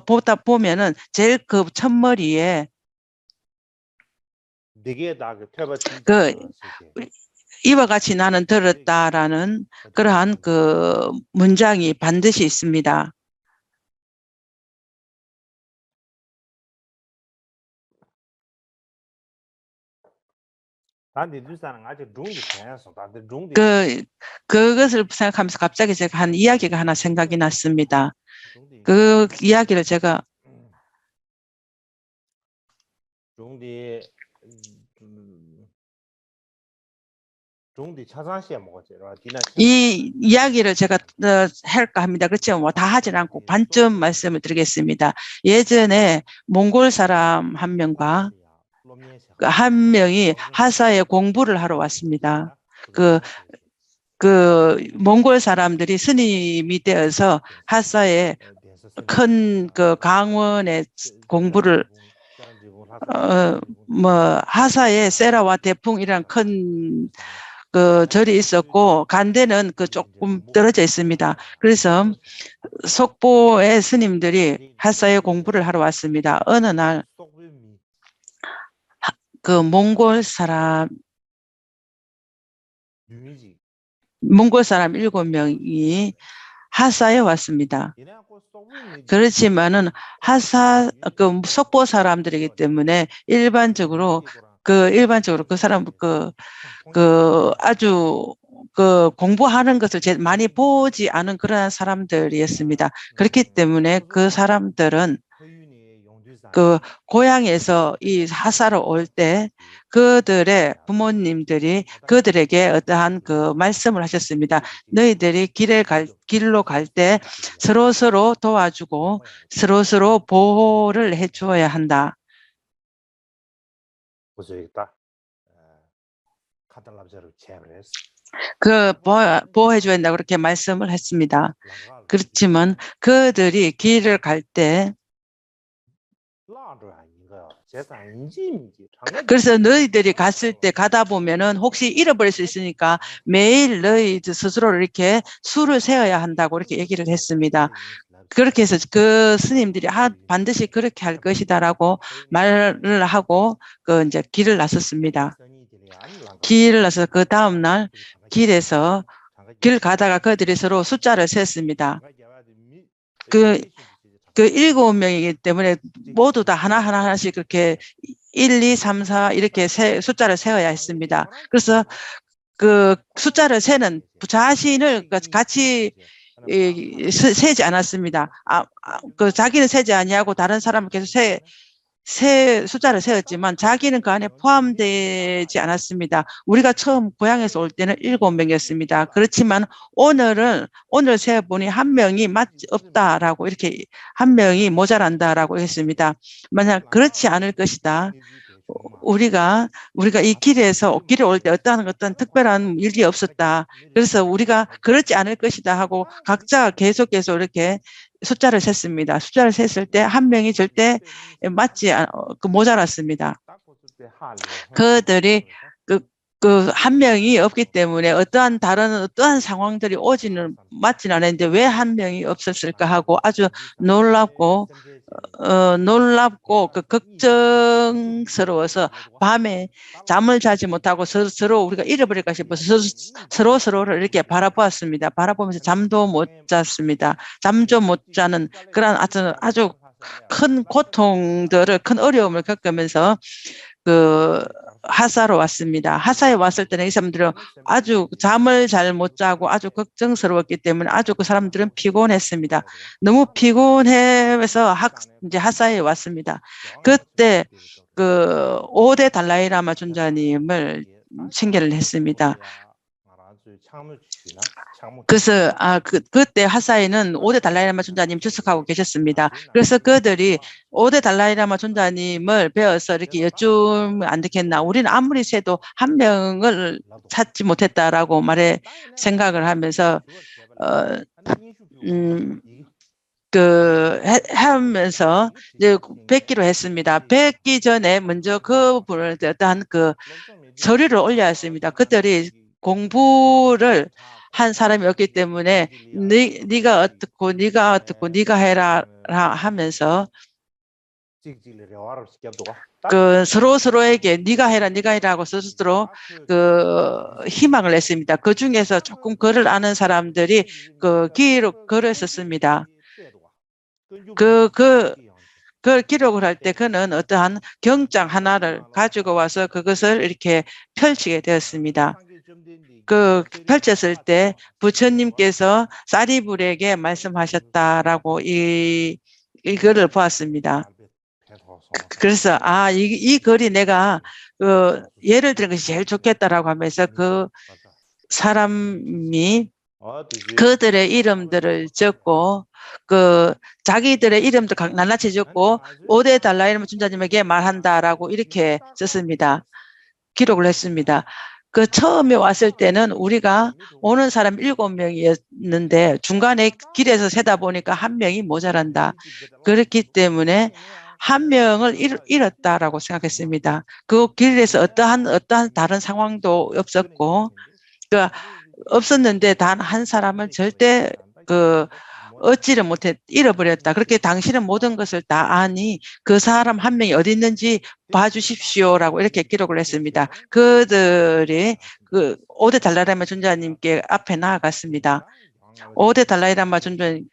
Speaker 2: 보다 보면은 제일 그 첫머리에 그 이와 같이 나는 들었다라는 그러한 그 문장이 반드시 있습니다. 그것을 생각하면서 갑자기 제가 한 이야기가 하나 생각이 났습니다. 그 이야기를 제가 이 이야기를 제가 할까 합니다. 그렇지만 뭐 다 하진 않고 반쯤 말씀을 드리겠습니다. 예전에 몽골 사람 한 명이 하사에 공부를 하러 왔습니다. 그 몽골 사람들이 스님이 되어서 하사에 큰 그 강원에 공부를 하사에 세라와 대풍이란 큰 그 절이 있었고 간대는 그 조금 떨어져 있습니다. 그래서 속보의 스님들이 하사에 공부를 하러 왔습니다. 어느 날 그 몽골 사람 7명이 하사에 왔습니다. 그렇지만은 그 속보 사람들이기 때문에 일반적으로 그 사람 아주 그 공부하는 것을 많이 보지 않은 그런 사람들이었습니다. 그렇기 때문에 그 사람들은 그 고향에서 이 하사로 올 때 그들의 부모님들이 그들에게 어떠한 그 말씀을 하셨습니다. 너희들이 길로 갈 때 서로 도와주고 서로 보호를 해 주어야 한다. 보호해줘야 된다고 그렇게 말씀을 했습니다. 그렇지만 그들이 길을 갈 때 그래서 너희들이 갔을 때 가다 보면은 혹시 잃어버릴 수 있으니까 매일 너희 스스로를 이렇게 수를 세어야 한다고 이렇게 얘기를 했습니다. 그렇게 해서 그 스님들이 반드시 그렇게 할 것이다라고 말을 하고 이제 길을 나섰습니다. 길을 나서 그 다음 날 길에서 길 가다가 그들이 서로 숫자를 셌습니다. 그 7명이기 때문에 모두 다 하나씩 그렇게 1, 2, 3, 4 이렇게 숫자를 세어야 했습니다. 그래서 그 숫자를 세는 자신을 같이 세지 않았습니다. 그 자기는 세지 아니하고 다른 사람을 계속 숫자를 세웠지만 자기는 그 안에 포함되지 않았습니다. 우리가 처음 고향에서 올 때는 7명이었습니다. 그렇지만 오늘 세어보니 한 명이 없다라고 이렇게 한 명이 모자란다라고 했습니다. 만약 그렇지 않을 것이다. 우리가 이 길에 올 때 어떤 특별한 일이 없었다. 그래서 우리가 그렇지 않을 것이다 하고 각자 계속해서 이렇게 숫자를 셌습니다. 숫자를 셌을 때 한 명이 절대 모자랐습니다. 그들이 한 명이 없기 때문에 어떠한 상황들이 맞지는 않았는데 왜 한 명이 없었을까 하고 아주 놀랍고 걱정스러워서 밤에 잠을 자지 못하고 서로 우리가 잃어버릴까 싶어서 서로를 이렇게 바라보았습니다. 바라보면서 잠도 못 잤습니다. 잠도 못 자는 그런 아주 큰 고통들을, 큰 어려움을 겪으면서 하사로 왔습니다. 하사에 왔을 때는 이 사람들은 아주 잠을 잘 못 자고 아주 걱정스러웠기 때문에 아주 그 사람들은 피곤했습니다. 너무 피곤해서 이제 하사에 왔습니다. 그때 5대 달라이라마 존자님을 칭견을 했습니다. 그래서 그때 하사에는 5대 달라이라마 존자님 출석하고 계셨습니다. 그래서 그들이 5대 달라이라마 존자님을 배워서 이렇게 여쭈면 안 되겠나. 우리는 아무리 세도 한 명을 찾지 못했다라고 생각을 하면서 하면서 이제 뵙기로 했습니다. 뵙기 전에 먼저 그분을 어떠한 서류를 올려야 했습니다. 그들이 공부를 한 사람이었기 때문에 네가 어떻고 네가 해라 하면서 서로에게 네가 해라 하고 스스로 희망을 냈습니다. 그 중에서 조금 글을 아는 사람들이 글을 썼습니다. 그걸 기록을 할 때 그는 어떠한 경장 하나를 가지고 와서 그것을 이렇게 펼치게 되었습니다. 펼쳤을 때 부처님께서 사리불에게 말씀하셨다라고 이거를 보았습니다. 그래서 이 글이 내가 예를 들은 것이 제일 좋겠다라고 하면서 그 사람이 그들의 이름들을 적고 자기들의 이름도 낱낱이 적고 5대 달라이라마 존자님에게 말한다라고 이렇게 썼습니다. 기록을 했습니다. 처음에 왔을 때는 우리가 오는 사람 7명이었는데 중간에 길에서 세다 보니까 한 명이 모자란다. 그렇기 때문에 한 명을 잃었다라고 생각했습니다. 그 길에서 어떠한 다른 상황도 없었고 없었는데 단 한 사람을 절대 얻지를 못해 잃어버렸다. 그렇게 당신은 모든 것을 다 아니 그 사람 한 명이 어디 있는지 봐주십시오라고 이렇게 기록을 했습니다. 그들이 5대 달라이라마 존자님께 앞에 나아갔습니다. 5대 달라이라마 존자님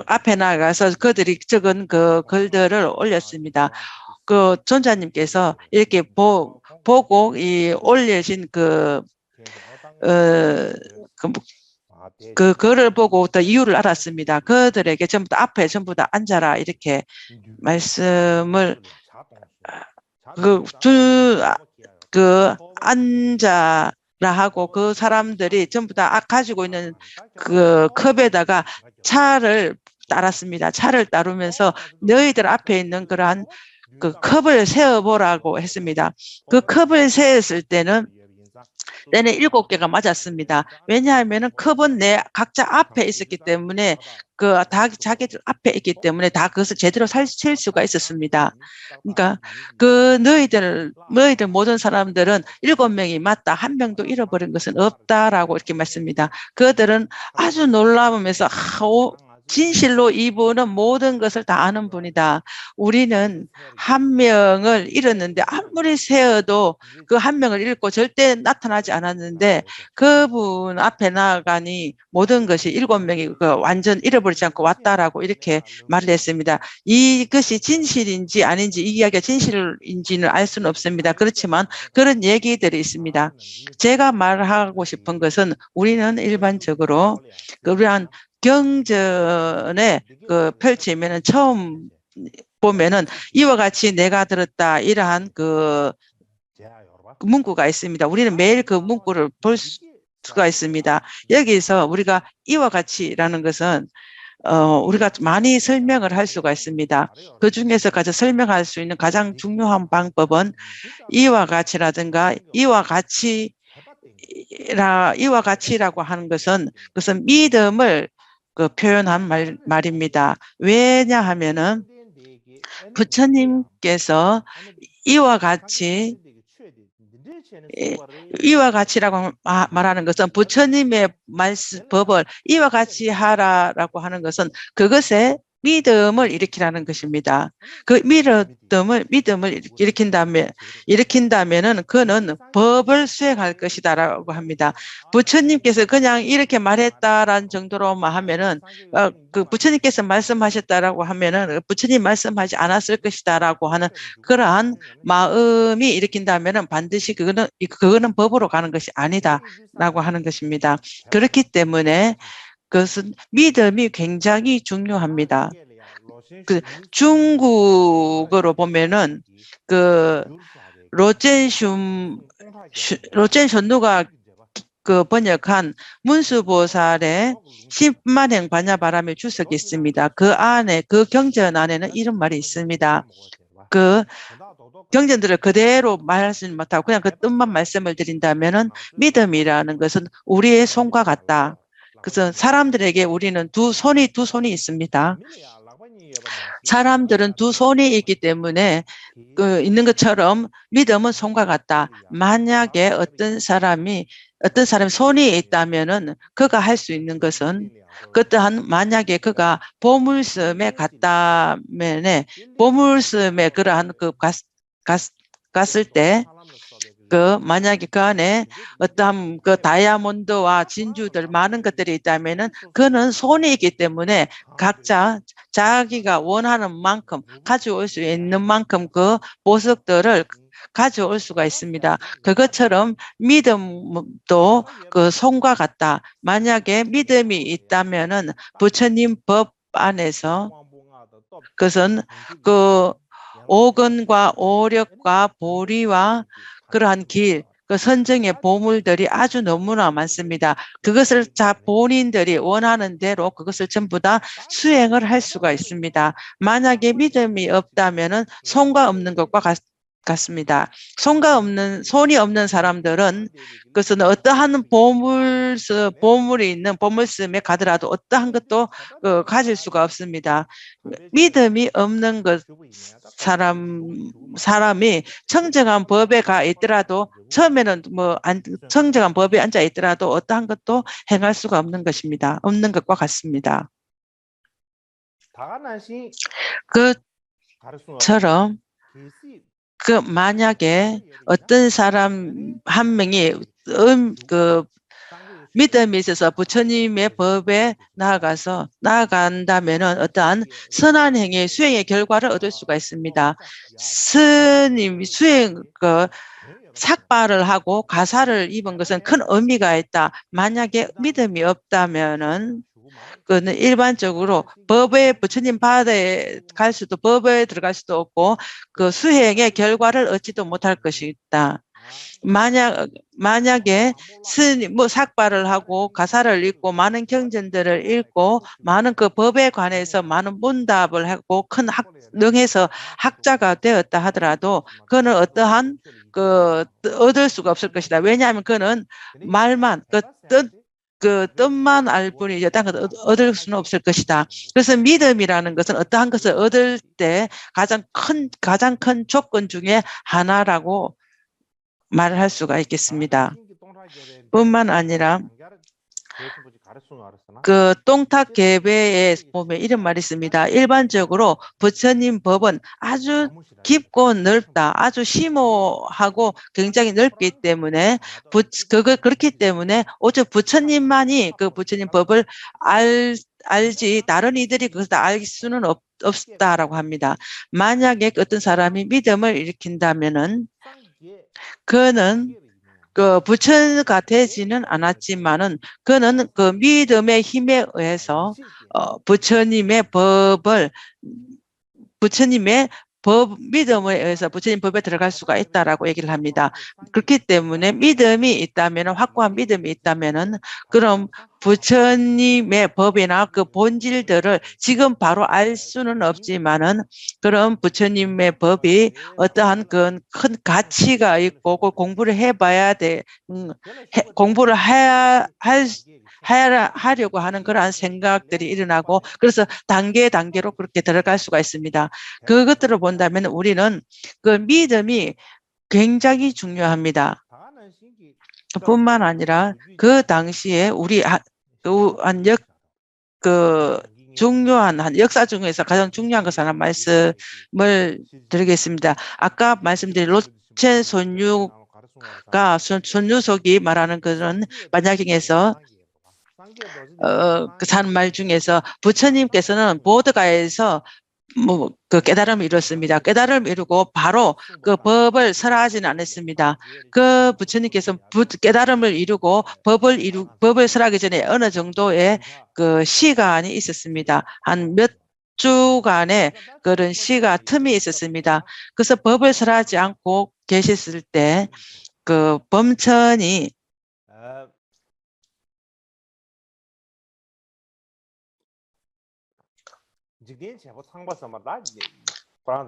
Speaker 2: 앞에 나가서 그들이 적은 글들을 올렸습니다. 존자님께서 이렇게 보고 올려진 글을 보고 또 이유를 알았습니다. 그들에게 전부 다 앞에 전부 다 앉아라 이렇게 말씀을 앉아라 하고 그 사람들이 전부 다 가지고 있는 컵에다가 차를 따랐습니다. 차를 따르면서 너희들 앞에 있는 그러한 컵을 세어보라고 했습니다. 컵을 세었을 때는 내내 7개가 맞았습니다. 왜냐하면은 컵은 각자 앞에 있었기 때문에 자기들 앞에 있기 때문에 다 그것을 제대로 살칠 수가 있었습니다. 그러니까 너희들 모든 사람들은 7명이 맞다. 한 명도 잃어버린 것은 없다라고 이렇게 말씀입니다. 그들은 아주 놀라우면서 진실로 이분은 모든 것을 다 아는 분이다. 우리는 한 명을 잃었는데 아무리 세어도 그 한 명을 잃고 절대 나타나지 않았는데 그분 앞에 나아가니 모든 것이 7명이 완전 잃어버리지 않고 왔다라고 이렇게 말을 했습니다. 이것이 진실인지 아닌지 이 이야기가 진실인지는 알 수는 없습니다. 그렇지만 그런 얘기들이 있습니다. 제가 말하고 싶은 것은 우리는 일반적으로 그러한 경전에 펼치면은 처음 보면은 이와 같이 내가 들었다 이러한 문구가 있습니다. 우리는 매일 그 문구를 볼 수가 있습니다. 여기서 우리가 이와 같이라는 것은 우리가 많이 설명을 할 수가 있습니다. 그 중에서 가장 설명할 수 있는 가장 중요한 방법은 이와 같이라든가 이와 같이라고 하는 것은 믿음을 표현한 말입니다. 왜냐하면은 부처님께서 이와 같이라고 말하는 것은 부처님의 법을 이와 같이 하라라고 하는 것은 그것에 믿음을 일으키라는 것입니다. 그 믿음을 일으킨다면은 그는 법을 수행할 것이다라고 합니다. 부처님께서 그냥 이렇게 말했다라는 정도로만 하면은 부처님께서 말씀하셨다라고 하면은 부처님 말씀하지 않았을 것이다라고 하는 그러한 마음이 일으킨다면은 반드시 그거는 법으로 가는 것이 아니다라고 하는 것입니다. 그렇기 때문에 그것은 믿음이 굉장히 중요합니다. 중국어로 보면은 로젠션누가 번역한 문수보살의 10만행 반야바람의 주석이 있습니다. 그 안에 경전 안에는 이런 말이 있습니다. 경전들을 그대로 말하지는 못하고 그냥 그 뜻만 말씀을 드린다면은 믿음이라는 것은 우리의 손과 같다. 그래서 사람들에게 우리는 두 손이 있습니다. 사람들은 두 손이 있기 때문에 있는 것처럼 믿음은 손과 같다. 만약에 어떤 사람이 손이 있다면은 그가 할 수 있는 것은 만약에 그가 보물섬에 갔다면에 보물섬에 그러한 갔을 때 만약에 그 안에 어떠한 다이아몬드와 진주들 많은 것들이 있다면은 그는 손이 있기 때문에 각자 자기가 원하는 만큼 가져올 수 있는 만큼 그 보석들을 가져올 수가 있습니다. 그것처럼 믿음도 손과 같다. 만약에 믿음이 있다면은 부처님 법 안에서 그것은 오건과 오력과 보리와 그러한 길, 선정의 보물들이 아주 너무나 많습니다. 그것을 본인들이 원하는 대로 그것을 전부 다 수행을 할 수가 있습니다. 만약에 믿음이 없다면은 손과 없는 것과 같습니다. 손이 없는 사람들은 그것은 어떠한 보물이 있는 보물섬에 가더라도 어떠한 것도 가질 수가 없습니다. 믿음이 없는 사람이 청정한 법에 가 있더라도 처음에는 청정한 법에 앉아 있더라도 어떠한 것도 행할 수가 없는 것입니다. 없는 것과 같습니다. 그처럼 만약에 어떤 사람 한 명이 믿음이 있어서 부처님의 법에 나아간다면은 어떠한 선한 행위 수행의 결과를 얻을 수가 있습니다. 스님 삭발을 하고 가사를 입은 것은 큰 의미가 있다. 만약에 믿음이 없다면은 그는 일반적으로 부처님 바다에 법에 들어갈 수도 없고 수행의 결과를 얻지도 못할 것이 있다. 만약에 뭐 삭발을 하고 가사를 읽고 많은 경전들을 읽고 많은 그 법에 관해서 많은 문답을 하고 큰 능해서 학자가 되었다 하더라도 그는 어떠한 얻을 수가 없을 것이다. 왜냐하면 그는 말만 그 뜻만 알 뿐이지 다른 것을 얻을 수는 없을 것이다. 그래서 믿음이라는 것은 어떠한 것을 얻을 때 가장 큰 조건 중에 하나라고 말을 할 수가 있겠습니다. 뿐만 아니라 그 똥탁 계배에 보면 이런 말이 있습니다. 일반적으로 부처님 법은 아주 깊고 넓다, 아주 심오하고 굉장히 넓기 때문에 그렇기 때문에 오직 부처님만이 그 부처님 법을 알지 다른 이들이 그것을 알 수는 없다라고 합니다. 만약에 어떤 사람이 믿음을 일으킨다면은 그는 그 부처가 되지는 않았지만은 그는 그 믿음의 힘에 의해서 부처님의 믿음에 의해서 부처님 법에 들어갈 수가 있다라고 얘기를 합니다. 그렇기 때문에 믿음이 있다면, 확고한 믿음이 있다면은, 그럼 부처님의 법이나 그 본질들을 지금 바로 알 수는 없지만은, 그럼 부처님의 법이 어떠한 큰 가치가 있고, 그 공부를 해봐야 공부를 하려고 하는 그러한 생각들이 일어나고, 그래서 단계로 그렇게 들어갈 수가 있습니다. 그것들을 본다면 우리는 그 믿음이 굉장히 중요합니다. 뿐만 아니라 그 당시에 우리 중요한 역사 중에서 가장 중요한 것을 하나 말씀을 드리겠습니다. 아까 말씀드린 로첸 손유석이 말하는 그런 만야경에서 그 산 말 중에서 부처님께서는 보드가에서 그 깨달음을 이뤘습니다. 깨달음을 이루고 바로 그 법을 설하지는 않았습니다. 그 부처님께서 깨달음을 이루고 법을 설하기 전에 어느 정도의 그 시간이 있었습니다. 한 몇 주간의 그런 틈이 있었습니다. 그래서 법을 설하지 않고 계셨을 때 그 범천이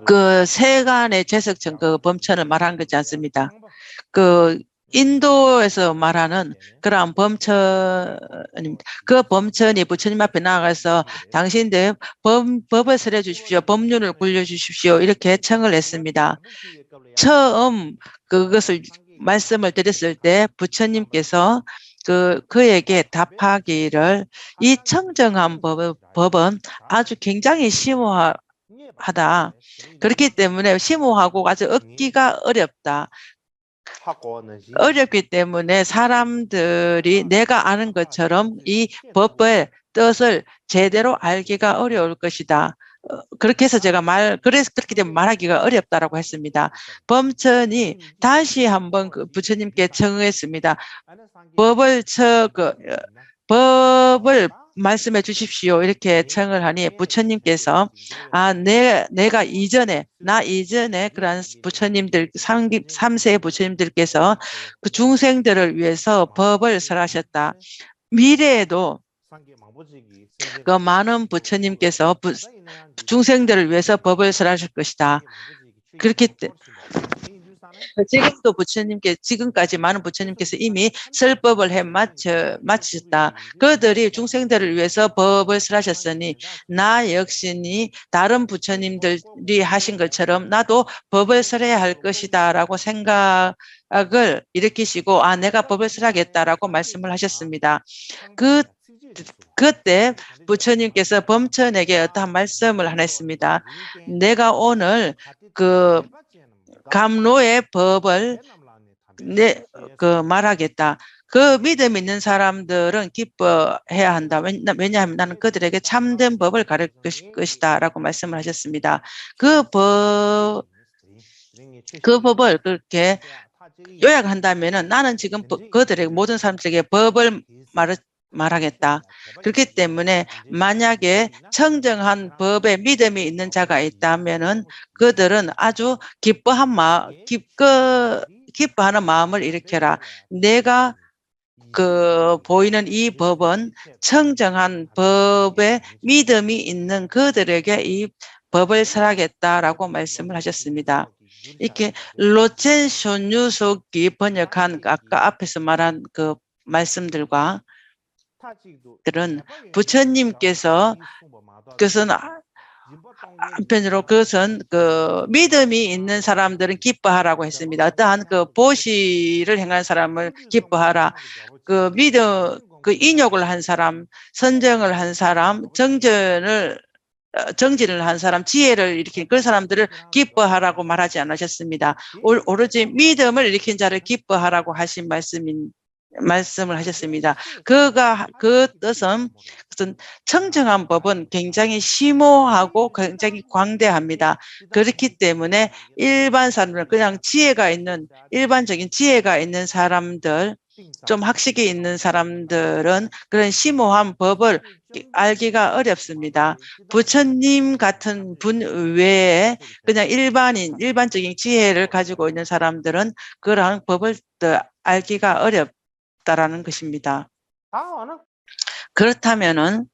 Speaker 2: 그 세간의 제석천 그 범천을 말한 거지 않습니다. 그 인도에서 말하는 그러한 범천입니다. 그 범천이 부처님 앞에 나가서 당신들 법을 설해 주십시오. 법륜을 굴려 주십시오. 이렇게 청을 했습니다. 처음 그것을 말씀을 드렸을 때 부처님께서 그에게 답하기를 이 청정한 법은 아주 굉장히 심오하다. 그렇기 때문에 심오하고 아주 얻기가 어렵다. 어렵기 때문에 사람들이 내가 아는 것처럼 이 법의 뜻을 제대로 알기가 어려울 것이다. 그렇게 해서 그래서 그렇게 되면 말하기가 어렵다라고 했습니다. 범천이 다시 한번 그 부처님께 청했습니다. 법을 말씀해 주십시오. 이렇게 청을 하니 부처님께서 나 이전에 그러한 부처님들 3세 부처님들께서 그 중생들을 위해서 법을 설하셨다. 미래에도 그 많은 부처님께서 중생들을 위해서 법을 설하실 것이다. 그렇기 때문에 지금도 지금까지 많은 부처님께서 이미 설법을 마치셨다. 그들이 중생들을 위해서 법을 설하셨으니 나 역시니 다른 부처님들이 하신 것처럼 나도 법을 설해야 할 것이다 라고 생각을 일으키시고 내가 법을 설하겠다라고 말씀을 하셨습니다. 그때 부처님께서 범천에게 어떠한 말씀을 하나 했습니다. 내가 오늘 그 감로의 법을 말하겠다. 그 믿음 있는 사람들은 기뻐해야 한다. 왜냐하면 나는 그들에게 참된 법을 가르칠 것이다 라고 말씀을 하셨습니다. 그 법을 그렇게 요약한다면 나는 지금 그들에게 모든 사람들에게 법을 말하겠다. 그렇기 때문에 만약에 청정한 법에 믿음이 있는 자가 있다면은 그들은 아주 기뻐하는 마음을 일으켜라. 내가 보이는 이 법은 청정한 법에 믿음이 있는 그들에게 이 법을 설하겠다라고 말씀을 하셨습니다. 이렇게 로첸 쇼뉴속이 번역한 아까 앞에서 말한 그 말씀들과 들은 부처님께서 그것은 한편으로 그것은 믿음이 있는 사람들은 기뻐하라고 했습니다. 어떠한 보시를 행한 사람을 기뻐하라. 인욕을 한 사람, 선정을 한 사람, 정진을 한 사람, 지혜를 일으킨 그런 사람들을 기뻐하라고 말하지 않으셨습니다. 오로지 믿음을 일으킨 자를 기뻐하라고 하신 말씀을 하셨습니다. 그 뜻은 청정한 법은 굉장히 심오하고 굉장히 광대합니다. 그렇기 때문에 일반 사람들, 그냥 일반적인 지혜가 있는 사람들, 좀 학식이 있는 사람들은 그런 심오한 법을 알기가 어렵습니다. 부처님 같은 분 외에 그냥 일반적인 지혜를 가지고 있는 사람들은 그러한 법을 알기가 어렵다라는 것입니다. 그렇다면은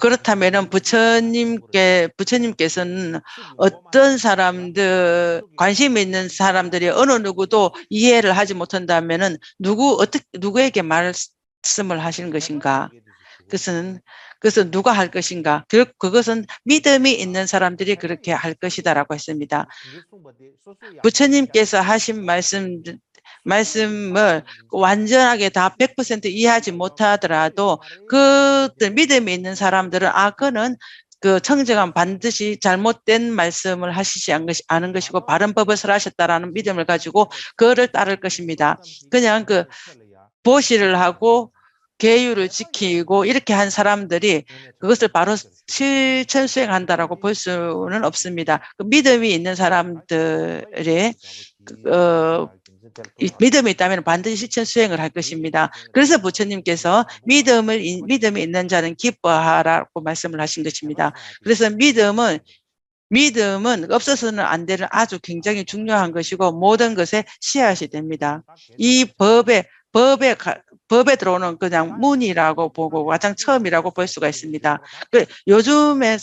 Speaker 2: 그렇다면은 부처님께서는 어떤 사람들, 관심 있는 사람들이 어느 누구도 이해를 하지 못한다면은 누구에게 말씀을 하시는 것인가? 그것은 누가 할 것인가? 그것은 믿음이 있는 사람들이 그렇게 할 것이다라고 했습니다. 부처님께서 하신 말씀을 완전하게 다 100% 이해하지 못하더라도 믿음이 있는 사람들은 그는 청정한 반드시 잘못된 말씀을 하시지 않은 것이고 바른 법을 설하셨다라는 믿음을 가지고 그를 따를 것입니다. 그냥 보시를 하고 계율을 지키고 이렇게 한 사람들이 그것을 바로 실천 수행한다라고 볼 수는 없습니다. 믿음이 있는 사람들의 믿음이 있다면 반드시 실천 수행을 할 것입니다. 그래서 부처님께서 믿음이 있는 자는 기뻐하라고 말씀을 하신 것입니다. 그래서 믿음은 없어서는 안 되는 아주 굉장히 중요한 것이고 모든 것의 씨앗이 됩니다. 이 법에 들어오는 그냥 문이라고 보고 가장 처음이라고 볼 수가 있습니다. 요즘에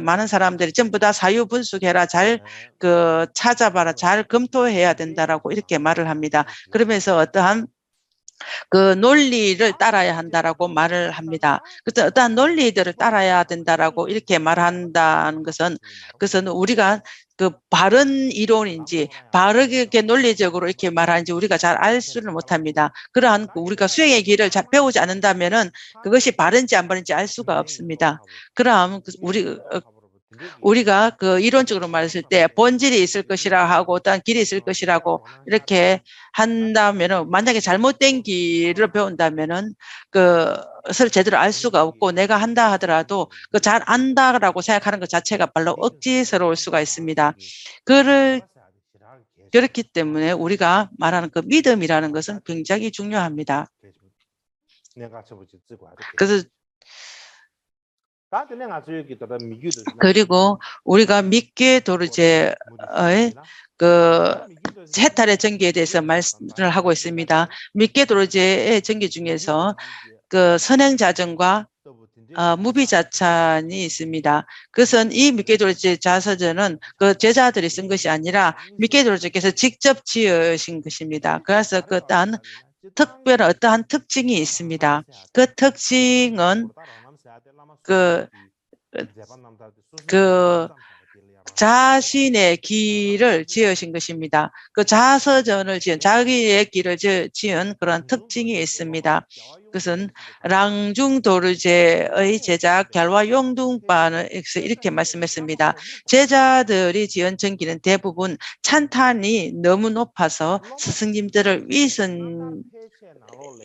Speaker 2: 많은 사람들이 전부 다 사유분수해라, 잘 찾아봐라, 잘 검토해야 된다라고 이렇게 말을 합니다. 그러면서 어떠한 논리를 따라야 한다라고 말을 합니다. 그래서 어떠한 논리들을 따라야 된다라고 이렇게 말한다는 것은 우리가 바른 이론인지 바르게 논리적으로 이렇게 말하는지 우리가 잘 알 수는 못합니다. 그러한 우리가 수행의 길을 잘 배우지 않는다면은 그것이 바른지 안 바른지 알 수가 없습니다. 그럼 우리가 이론적으로 말했을 때 본질이 있을 것이라 하고 어떤 길이 있을 것이라고 이렇게 한다면은 만약에 잘못된 길을 배운다면은 그것을 제대로 알 수가 없고 내가 한다 하더라도 잘 안다라고 생각하는 것 자체가 별로 억지스러울 수가 있습니다. 그렇기 때문에 우리가 말하는 믿음이라는 것은 굉장히 중요합니다. 그래서 그리고 우리가密계 도르제의 해탈의 전기에 대해서 말씀을 하고 있습니다.密계 도르제의 전기 중에서 선행자전과 무비자찬이 있습니다. 그것은 이密계 도르제 자서전은 제자들이 쓴 것이 아니라密계 도르제께서 직접 지으신 것입니다. 그래서 특별한 어떠한 특징이 있습니다. 그 특징은 자신의 길을 지으신 것입니다. 자서전을 자기의 길을 지은 그런 특징이 있습니다. 그것은 랑중 도르제의 제자 결화 용둥반을 이렇게 말씀했습니다. 제자들이 지은 전기는 대부분 찬탄이 너무 높아서 스승님들을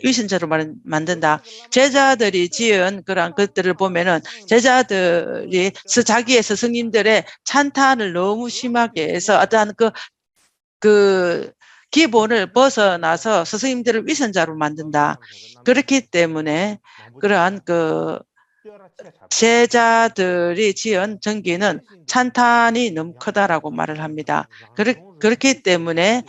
Speaker 2: 위선자로 만든다. 제자들이 지은 그런 것들을 보면은 제자들이 자기의 스승님들의 찬탄을 너무 심하게 해서 어떠한 기본을 벗어나서 스승님들을 위선자로 만든다. 그렇기 때문에 그러한 제자들이 지은 전기는 찬탄이 너무 크다라고 말을 합니다. 그렇기 때문에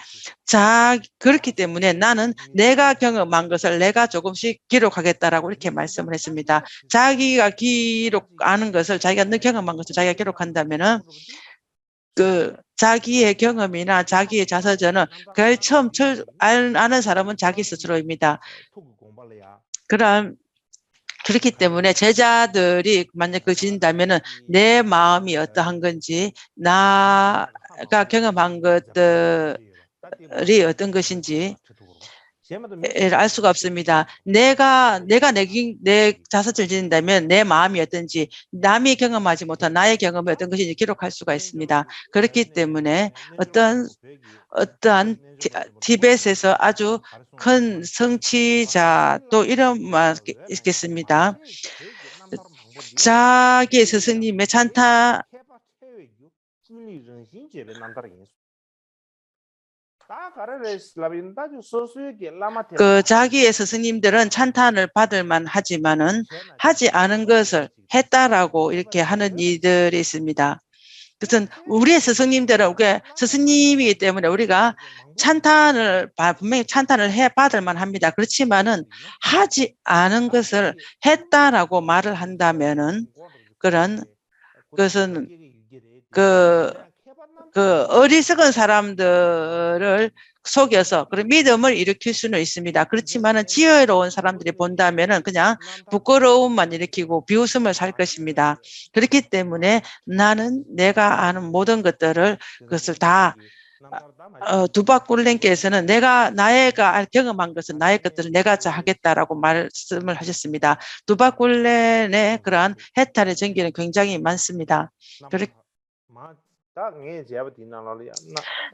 Speaker 2: 나는 내가 경험한 것을 내가 조금씩 기록하겠다라고 이렇게 말씀을 했습니다. 자기가 기록하는 것을 자기가 경험한 것을 자기가 기록한다면은 그 자기의 경험이나 자기의 자서전은 제일 처음 아는 사람은 자기 스스로입니다. 그렇기 때문에 제자들이 만약 그진다면은 내 마음이 어떠한 건지 나가 경험한 것들이 어떤 것인지 알 수가 없습니다. 내가 내 자서전을 짓는다면 내 마음이 어떤지 남이 경험하지 못한 나의 경험이 어떤 것인지 기록할 수가 있습니다. 그렇기 때문에 어떠한 티벳에서 아주 큰 성취자 또 이런 말 있겠습니다. 자기의 스승님의 찬타 자기의 스승님들은 찬탄을 받을 만하지만은 하지 않은 것을 했다라고 이렇게 하는 이들이 있습니다. 그것은 우리의 스승님들은 스승님이기 때문에 우리가 분명히 찬탄을 받을 만합니다. 그렇지만은 하지 않은 것을 했다라고 말을 한다면은 그것은 어리석은 사람들을 속여서 그런 믿음을 일으킬 수는 있습니다. 그렇지만은 지혜로운 사람들이 본다면은 그냥 부끄러움만 일으키고 비웃음을 살 것입니다. 그렇기 때문에 나는 내가 아는 모든 그것을 다 두바꿀렌께서는 내가 경험한 것은 나의 것들을 내가 하겠다라고 말씀을 하셨습니다. 두바꿀렌의 그러한 해탈의 전기는 굉장히 많습니다.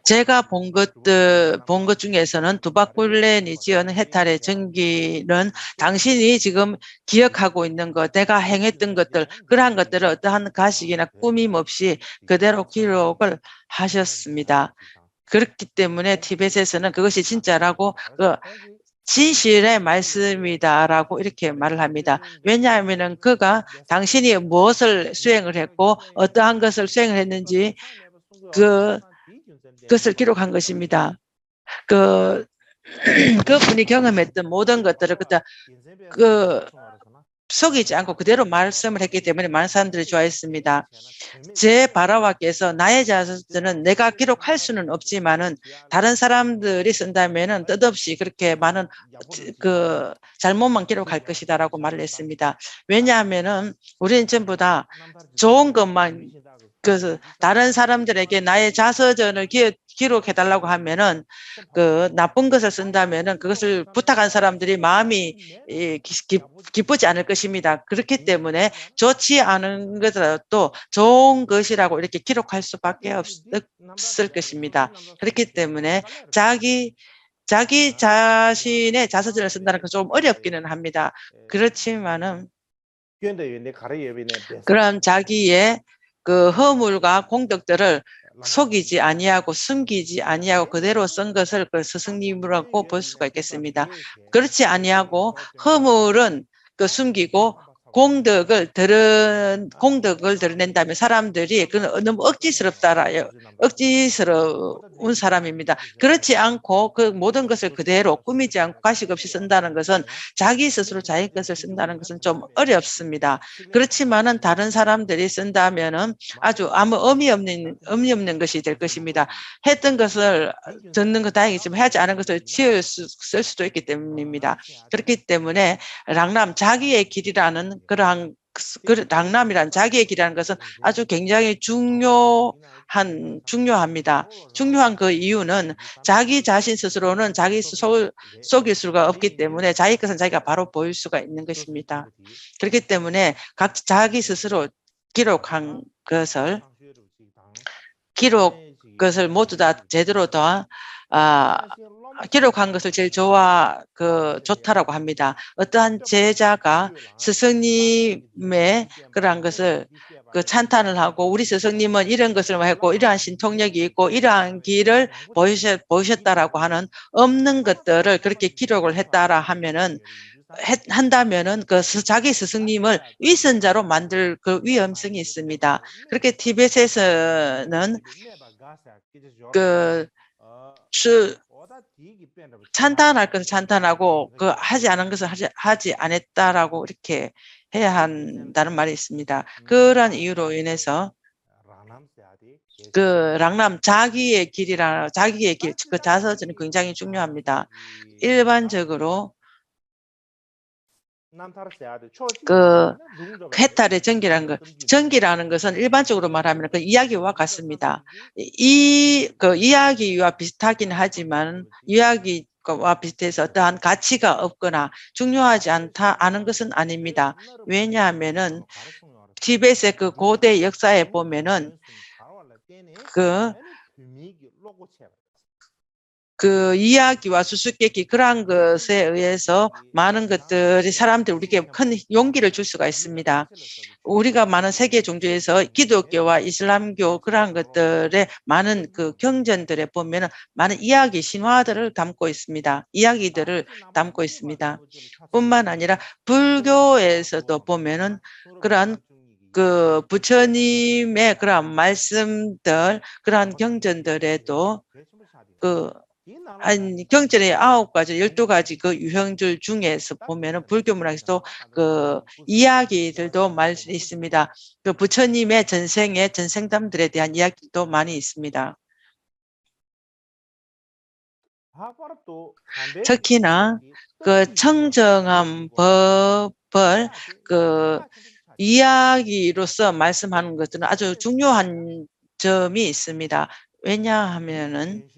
Speaker 2: 제가 본 것 중에서는 두바꿀렌이 지은 해탈의 전기는 당신이 지금 기억하고 있는 것, 내가 행했던 것들, 그러한 것들을 어떠한 가식이나 꾸밈 없이 그대로 기록을 하셨습니다. 그렇기 때문에 티벳에서는 그것이 진짜라고 진실의 말씀이다라고 이렇게 말을 합니다. 왜냐하면은 그가 당신이 무엇을 수행을 했고 어떠한 것을 수행을 했는지 그것을 기록한 것입니다. 그분이 경험했던 모든 것들을 속이지 않고 그대로 말씀을 했기 때문에 많은 사람들이 좋아했습니다. 제 바라와께서 나의 자서전은 내가 기록할 수는 없지만은 다른 사람들이 쓴다면은 뜻없이 그렇게 많은 잘못만 기록할 것이다라고 말을 했습니다. 왜냐하면은 우리는 전부 다 좋은 것만 다른 사람들에게 나의 자서전을 기록해달라고 하면은 나쁜 것을 쓴다면은 그것을 부탁한 사람들이 마음이 기쁘지 않을 것입니다. 그렇기 때문에 좋지 않은 것이라도 좋은 것이라고 이렇게 기록할 수밖에 없을 것입니다. 그렇기 때문에 자기 자신의 자서전을 쓴다는 건 좀 어렵기는 합니다. 그렇지만은 그런 자기의 허물과 공덕들을 속이지 아니하고 숨기지 아니하고 그대로 쓴 것을 스승님이라고 볼 수가 있겠습니다. 그렇지 아니하고 허물은 숨기고 공덕을 드러낸다면 사람들이 너무 억지스러운 사람입니다. 그렇지 않고 그 모든 것을 그대로 꾸미지 않고 가식 없이 쓴다는 것은 자기 스스로 자기 것을 쓴다는 것은 좀 어렵습니다. 그렇지만은 다른 사람들이 쓴다면은 아주 아무 의미 없는 것이 될 것입니다. 했던 것을 듣는 거 다행이지만 하지 않은 것을 쓸 수도 있기 때문입니다. 그렇기 때문에 랑람 자기의 길이라는 랑람이란 자기의 길이라는 것은 아주 굉장히 중요합니다. 중요한 그 이유는 자기 자신 스스로는 자기 속일 수가 없기 때문에 자기 것은 자기가 바로 보일 수가 있는 것입니다. 그렇기 때문에 자기 스스로 기록한 것을 모두 다 제대로 기록한 것을 제일 좋다라고 합니다. 어떠한 제자가 스승님의 그러한 것을 찬탄을 하고 우리 스승님은 이런 것을 했고 이러한 신통력이 있고 이러한 길을 보이셨다라고 하는 없는 것들을 그렇게 기록을 했다라 하면은 한다면은 자기 스승님을 위선자로 만들 그 위험성이 있습니다. 그렇게 티벳에서는 찬탄할 것은 찬탄하고 하지 않은 것은 하지 않았다라고 이렇게 해야 한다는 말이 있습니다. 그런 이유로 인해서 랑람 자기의 길, 그 자서전이 굉장히 중요합니다. 일반적으로 해탈의 전기라는 것은 일반적으로 말하면 그 이야기와 같습니다. 이야기와 비슷하긴 하지만 이야기와 비슷해서 어떠한 가치가 없거나 중요하지 않는 것은 아닙니다. 왜냐하면은 티벳의 그 고대 역사에 보면은 그 이야기와 수수께끼 그러한 것에 의해서 많은 것들이 사람들이 우리에게 큰 용기를 줄 수가 있습니다. 우리가 많은 세계 종교에서 기독교와 이슬람교 그러한 것들의 많은 그 경전들에 보면은 많은 이야기, 신화들을 담고 있습니다. 이야기들을 담고 있습니다. 뿐만 아니라 불교에서도 보면은 그러한 그 부처님의 그러한 말씀들, 그러한 경전들에도 경전의 9가지, 12가지 그 유형들 중에서 보면은 불교 문학에서도 그 이야기들도 많이 있습니다. 그 부처님의 전생담들에 대한 이야기도 많이 있습니다. 특히나 그 청정한 법을 그 이야기로서 말씀하는 것들은 아주 중요한 점이 있습니다. 왜냐하면은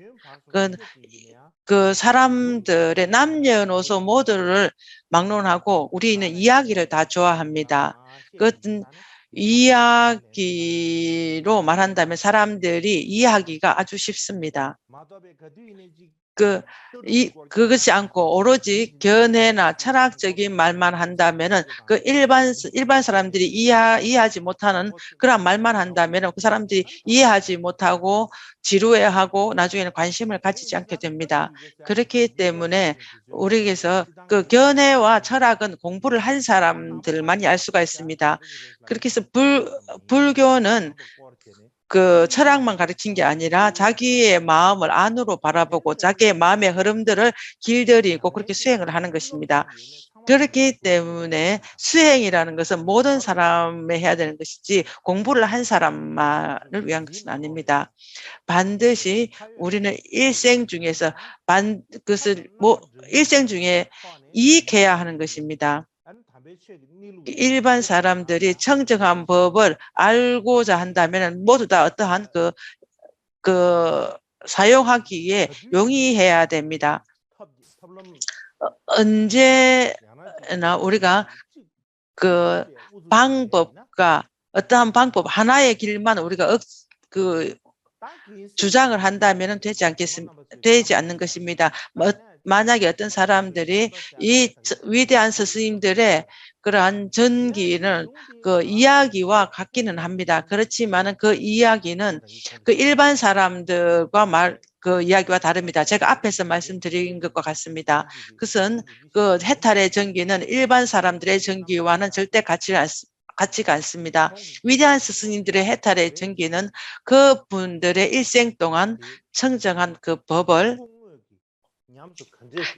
Speaker 2: 그 사람들의 남녀노소 모두를 막론하고 우리는 이야기를 다 좋아합니다. 그것은 이야기로 말한다면 사람들이 이해하기가 아주 쉽습니다. 그것이 않고 오로지 견해나 철학적인 말만 한다면은 그 일반 사람들이 이해하지 못하는 그런 말만 한다면은 그 사람들이 이해하지 못하고 지루해하고 나중에는 관심을 가지지 않게 됩니다. 그렇기 때문에 우리에게서 그 견해와 철학은 공부를 한 사람들만이 알 수가 있습니다. 그렇게 해서 불교는 그 철학만 가르친 게 아니라 자기의 마음을 안으로 바라보고 자기의 마음의 흐름들을 길들이고 그렇게 수행을 하는 것입니다. 그렇기 때문에 수행이라는 것은 모든 사람이 해야 되는 것이지 공부를 한 사람만을 위한 것은 아닙니다. 반드시 우리는 일생 중에서 일생 중에 이익해야 하는 것입니다. 일반 사람들이 청정한 법을 알고자 한다면 모두 다 어떠한 사용하기에 용이해야 됩니다. 언제나 우리가 그 방법과 어떠한 방법 하나의 길만 우리가 주장을 한다면 되지 않는 것입니다. 만약에 어떤 사람들이 이 위대한 스님들의 그러한 전기는 그 이야기와 같기는 합니다. 그렇지만은 그 이야기는 그 일반 사람들과 그 이야기와 다릅니다. 제가 앞에서 말씀드린 것과 같습니다. 그것은 그 해탈의 전기는 일반 사람들의 전기와는 절대 같지가 않습니다. 위대한 스승님들의 해탈의 전기는 그분들의 일생 동안 청정한 그 법을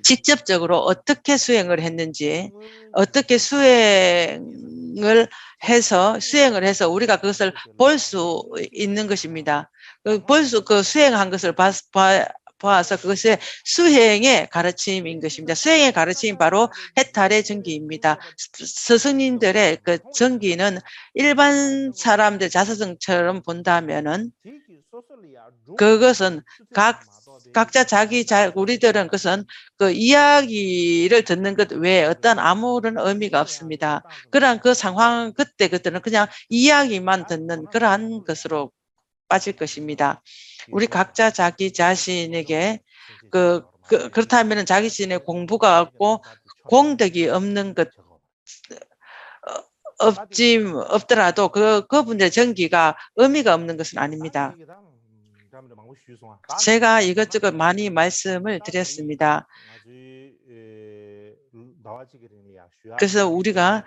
Speaker 2: 직접적으로 어떻게 수행을 했는지, 어떻게 수행을 해서 우리가 그것을 볼 수 있는 것입니다. 수행한 것을 봐서 그것의 수행의 가르침인 것입니다. 수행의 가르침이 바로 해탈의 전기입니다. 스승님들의 그 전기는 일반 사람들 자서전처럼 본다면은 그것은 각자 우리들은 그것은 그 이야기를 듣는 것 외에 어떤 아무런 의미가 없습니다. 그러한 그 상황 그때는 그냥 이야기만 듣는 그러한 것으로 빠질 것입니다. 우리 각자 자기 자신에게 그렇다면 자기 자신의 공부가 없고 공덕이 없는 것 없더라도 그분들의 전기가 의미가 없는 것은 아닙니다. 제가 이것저것 많이 말씀을 드렸습니다. 그래서 우리가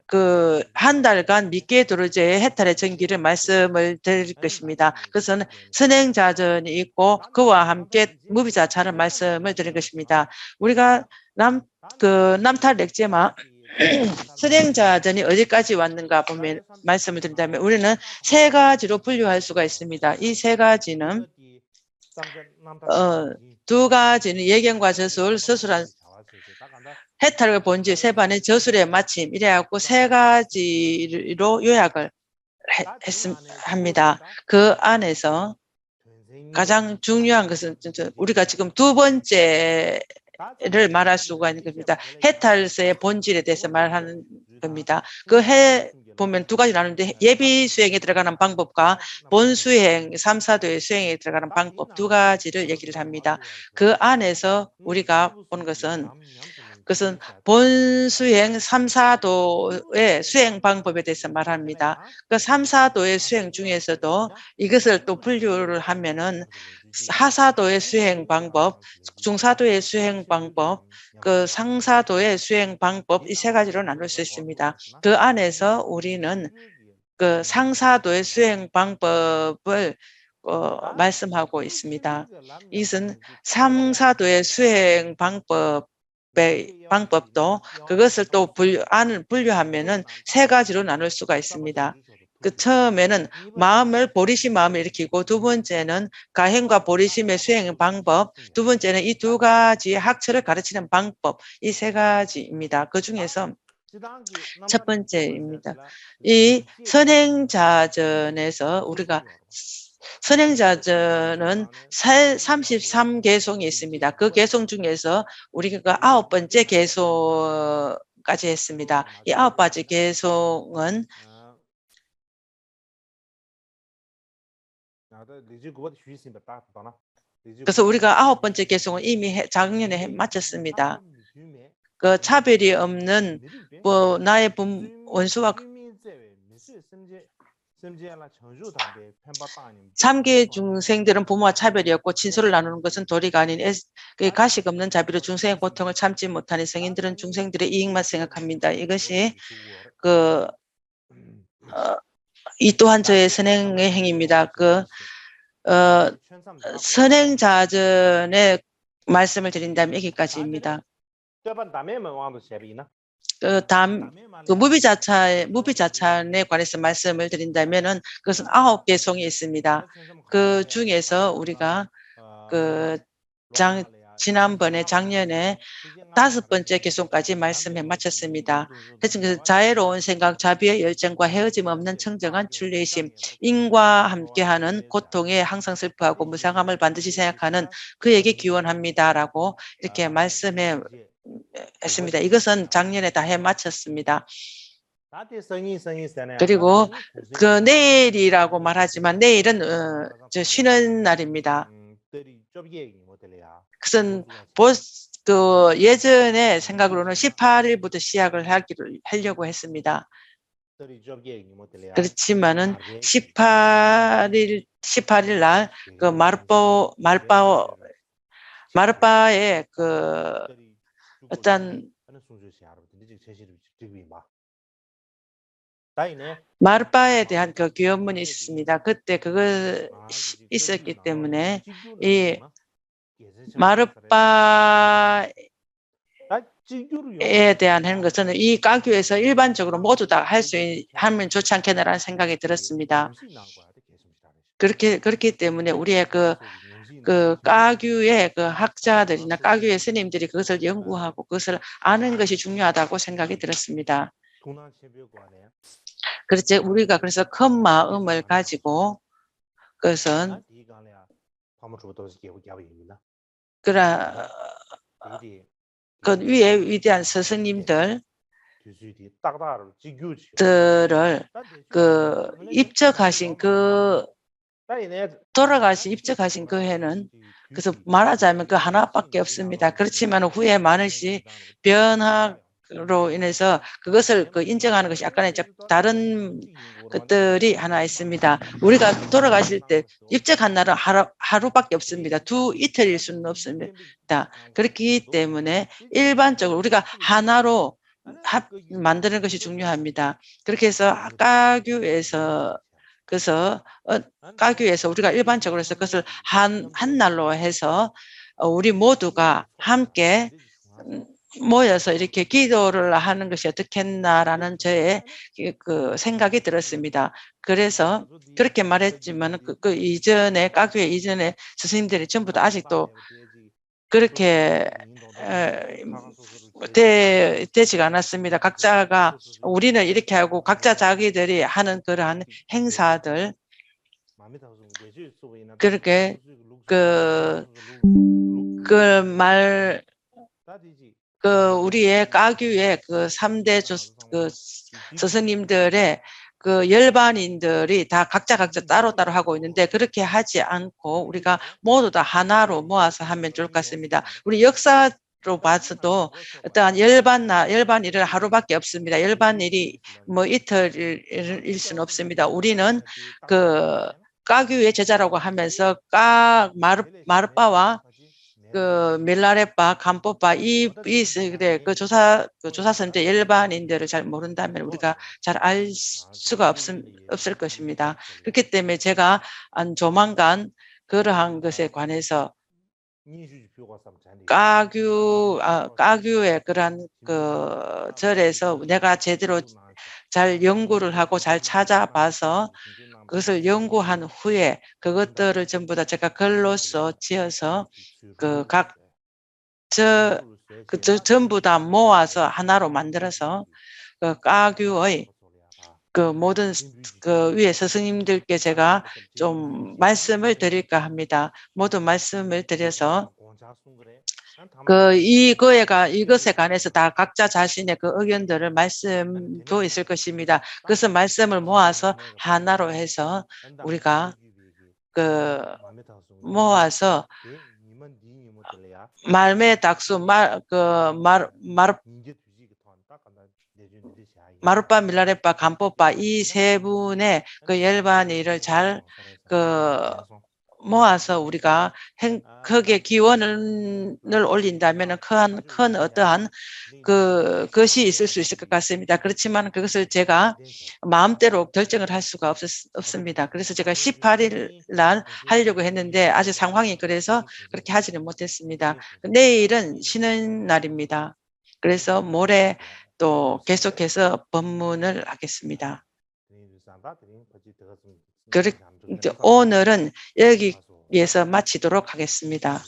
Speaker 2: 그 한 달간 미케도르제의 해탈의 전기를 말씀을 드릴 것입니다. 그것은 선행자전이 있고 그와 함께 무비자차를 말씀을 드릴 것입니다. 우리가 남탈 렉제마 선행자전이 어디까지 왔는가 보면 말씀을 드린다면 우리는 세 가지로 분류할 수가 있습니다. 이 세 가지는 두 가지는 예견과 저술, 서술한 해탈과 본질, 세반의 저술의 마침 이래갖고 세 가지로 요약을 합니다. 그 안에서 가장 중요한 것은 우리가 지금 두 번째를 말할 수가 있는 겁니다. 해탈서의 본질에 대해서 말하는 겁니다. 보면 두 가지 나누는데 예비 수행에 들어가는 방법과 본 수행, 3, 4도의 수행에 들어가는 방법 두 가지를 얘기를 합니다. 그 안에서 우리가 본 것은 그것은 본 수행 3, 4도의 수행 방법에 대해서 말합니다. 그 3, 4도의 수행 중에서도 이것을 또 분류를 하면은 하사도의 수행 방법, 중사도의 수행 방법, 그 상사도의 수행 방법 이 세 가지로 나눌 수 있습니다. 그 안에서 우리는 그 상사도의 수행 방법을 말씀하고 있습니다. 이것은 상사도의 수행 방법도 그것을 또 분류하면은 세 가지로 나눌 수가 있습니다. 그 처음에는 보리심 마음을 일으키고 두 번째는 가행과 보리심의 수행 방법, 두 번째는 이 두 가지의 학철을 가르치는 방법, 이 세 가지입니다. 그 중에서 첫 번째입니다. 이 선행자전에서 우리가 선행자전은 33개송이 있습니다. 그 개송 중에서 우리가 9번째 개송까지 했습니다. 이 9번째 개송은 그래서 우리가 9번째 개송은 이미 작년에 마쳤습니다. 그 차별이 없는 나의 원수와 3계 중생들은 부모와 차별이 없고 친소를 나누는 것은 도리가 아닌 가식 없는 자비로 중생의 고통을 참지 못하는 성인들은 중생들의 이익만 생각합니다. 이것이 이 또한 저의 선행의 행위입니다. 선행자전의 말씀을 드린다면 여기까지입니다. 무비자찬에 관해서 말씀을 드린다면은 그것은 9개송이 있습니다. 그 중에서 우리가 작년에 5번째 개송까지 말씀해 마쳤습니다. 그래서 자애로운 생각, 자비의 열정과 헤어짐 없는 청정한 순례심, 인과 함께하는 고통에 항상 슬퍼하고 무상함을 반드시 생각하는 그에게 기원합니다라고 이렇게 말씀해 했습니다. 이것은 작년에 다 해 마쳤습니다. 그리고 그 내일이라고 말하지만 내일은 쉬는 날입니다. 그것은 예전에 생각으로는 18일부터 시작을 하려고 했습니다. 그렇지만은 18일 날 그 마르바의 어떤 마르바에 대한 그 귀원문이 있습니다. 그때 그거 있었기 때문에 이 마르바에 대한 하는 것은 이 가교에서 일반적으로 모두 다 하면 좋지 않겠나라는 생각이 들었습니다. 그렇기 때문에 우리의 그 가교의 그 학자들이나 가교의 스님들이 그것을 연구하고 그것을 아는 것이 중요하다고 생각이 들었습니다. 그렇지 우리가 그래서 큰 마음을 가지고 그것은 그 위에 위대한 스승님들을 입적하신 입적하신 그 해는 그래서 말하자면 그 하나밖에 없습니다. 그렇지만 후에 많은 변화가 로 인해서 그것을 인정하는 것이 약간의 다른 것들이 하나 있습니다. 우리가 돌아가실 때 입적한 날은 하루밖에 없습니다. 이틀일 수는 없습니다. 그렇기 때문에 일반적으로 우리가 하나로 만드는 것이 중요합니다. 그렇게 해서 가교에서 우리가 일반적으로 해서 그것을 한 날로 해서 우리 모두가 함께 모여서 이렇게 기도를 하는 것이 어떻겠나라는 저의 그 생각이 들었습니다. 그래서 그렇게 말했지만 그 이전에 가교회 이전에 스승님들이 전부 다 아직도 그렇게 되지가 않았습니다. 각자가 우리는 이렇게 하고 각자 자기들이 하는 그러한 행사들 그렇게 우리의 가교의 3대 스승님들의 열반인들이 다 각자 따로따로 하고 있는데 그렇게 하지 않고 우리가 모두 다 하나로 모아서 하면 좋을 것 같습니다. 우리 역사로 봐서도 어떠한 열반일은 하루밖에 없습니다. 열반일이 이틀일 수는 없습니다. 우리는 가교의 제자라고 하면서 마르빠와 밀라레빠, 간뽀빠 조사선대 일반인들을 잘 모른다면 우리가 잘 알 수가 없을 것입니다. 그렇기 때문에 제가 조만간 그러한 것에 관해서 가교의 그러한 절에서 내가 제대로 잘 연구를 하고 잘 찾아봐서 그것을 연구한 후에 그것들을 전부 다 제가 글로써 지어서 전부 다 모아서 하나로 만들어서 가교의 모든 위에 스승님들께 제가 좀 말씀을 드릴까 합니다. 모두 말씀을 드려서 이것에 관해서 다 각자 자신의 의견들을 말씀도 있을 것입니다. 그래서 말씀을 모아서 하나로 해서 우리가 모아서 말메 닥수 마루빠 밀라레빠 간뽀빠 이 세 분의 열반일을 잘 모아서 우리가 거기에 기원을 올린다면 큰 어떠한 것이 있을 수 있을 것 같습니다. 그렇지만 그것을 제가 마음대로 결정을 할 수가 없습니다. 그래서 제가 18일 날 하려고 했는데 아직 상황이 그래서 그렇게 하지는 못했습니다. 내일은 쉬는 날입니다. 그래서 모레 또 계속해서 법문을 하겠습니다. 오늘은 여기에서 마치도록 하겠습니다.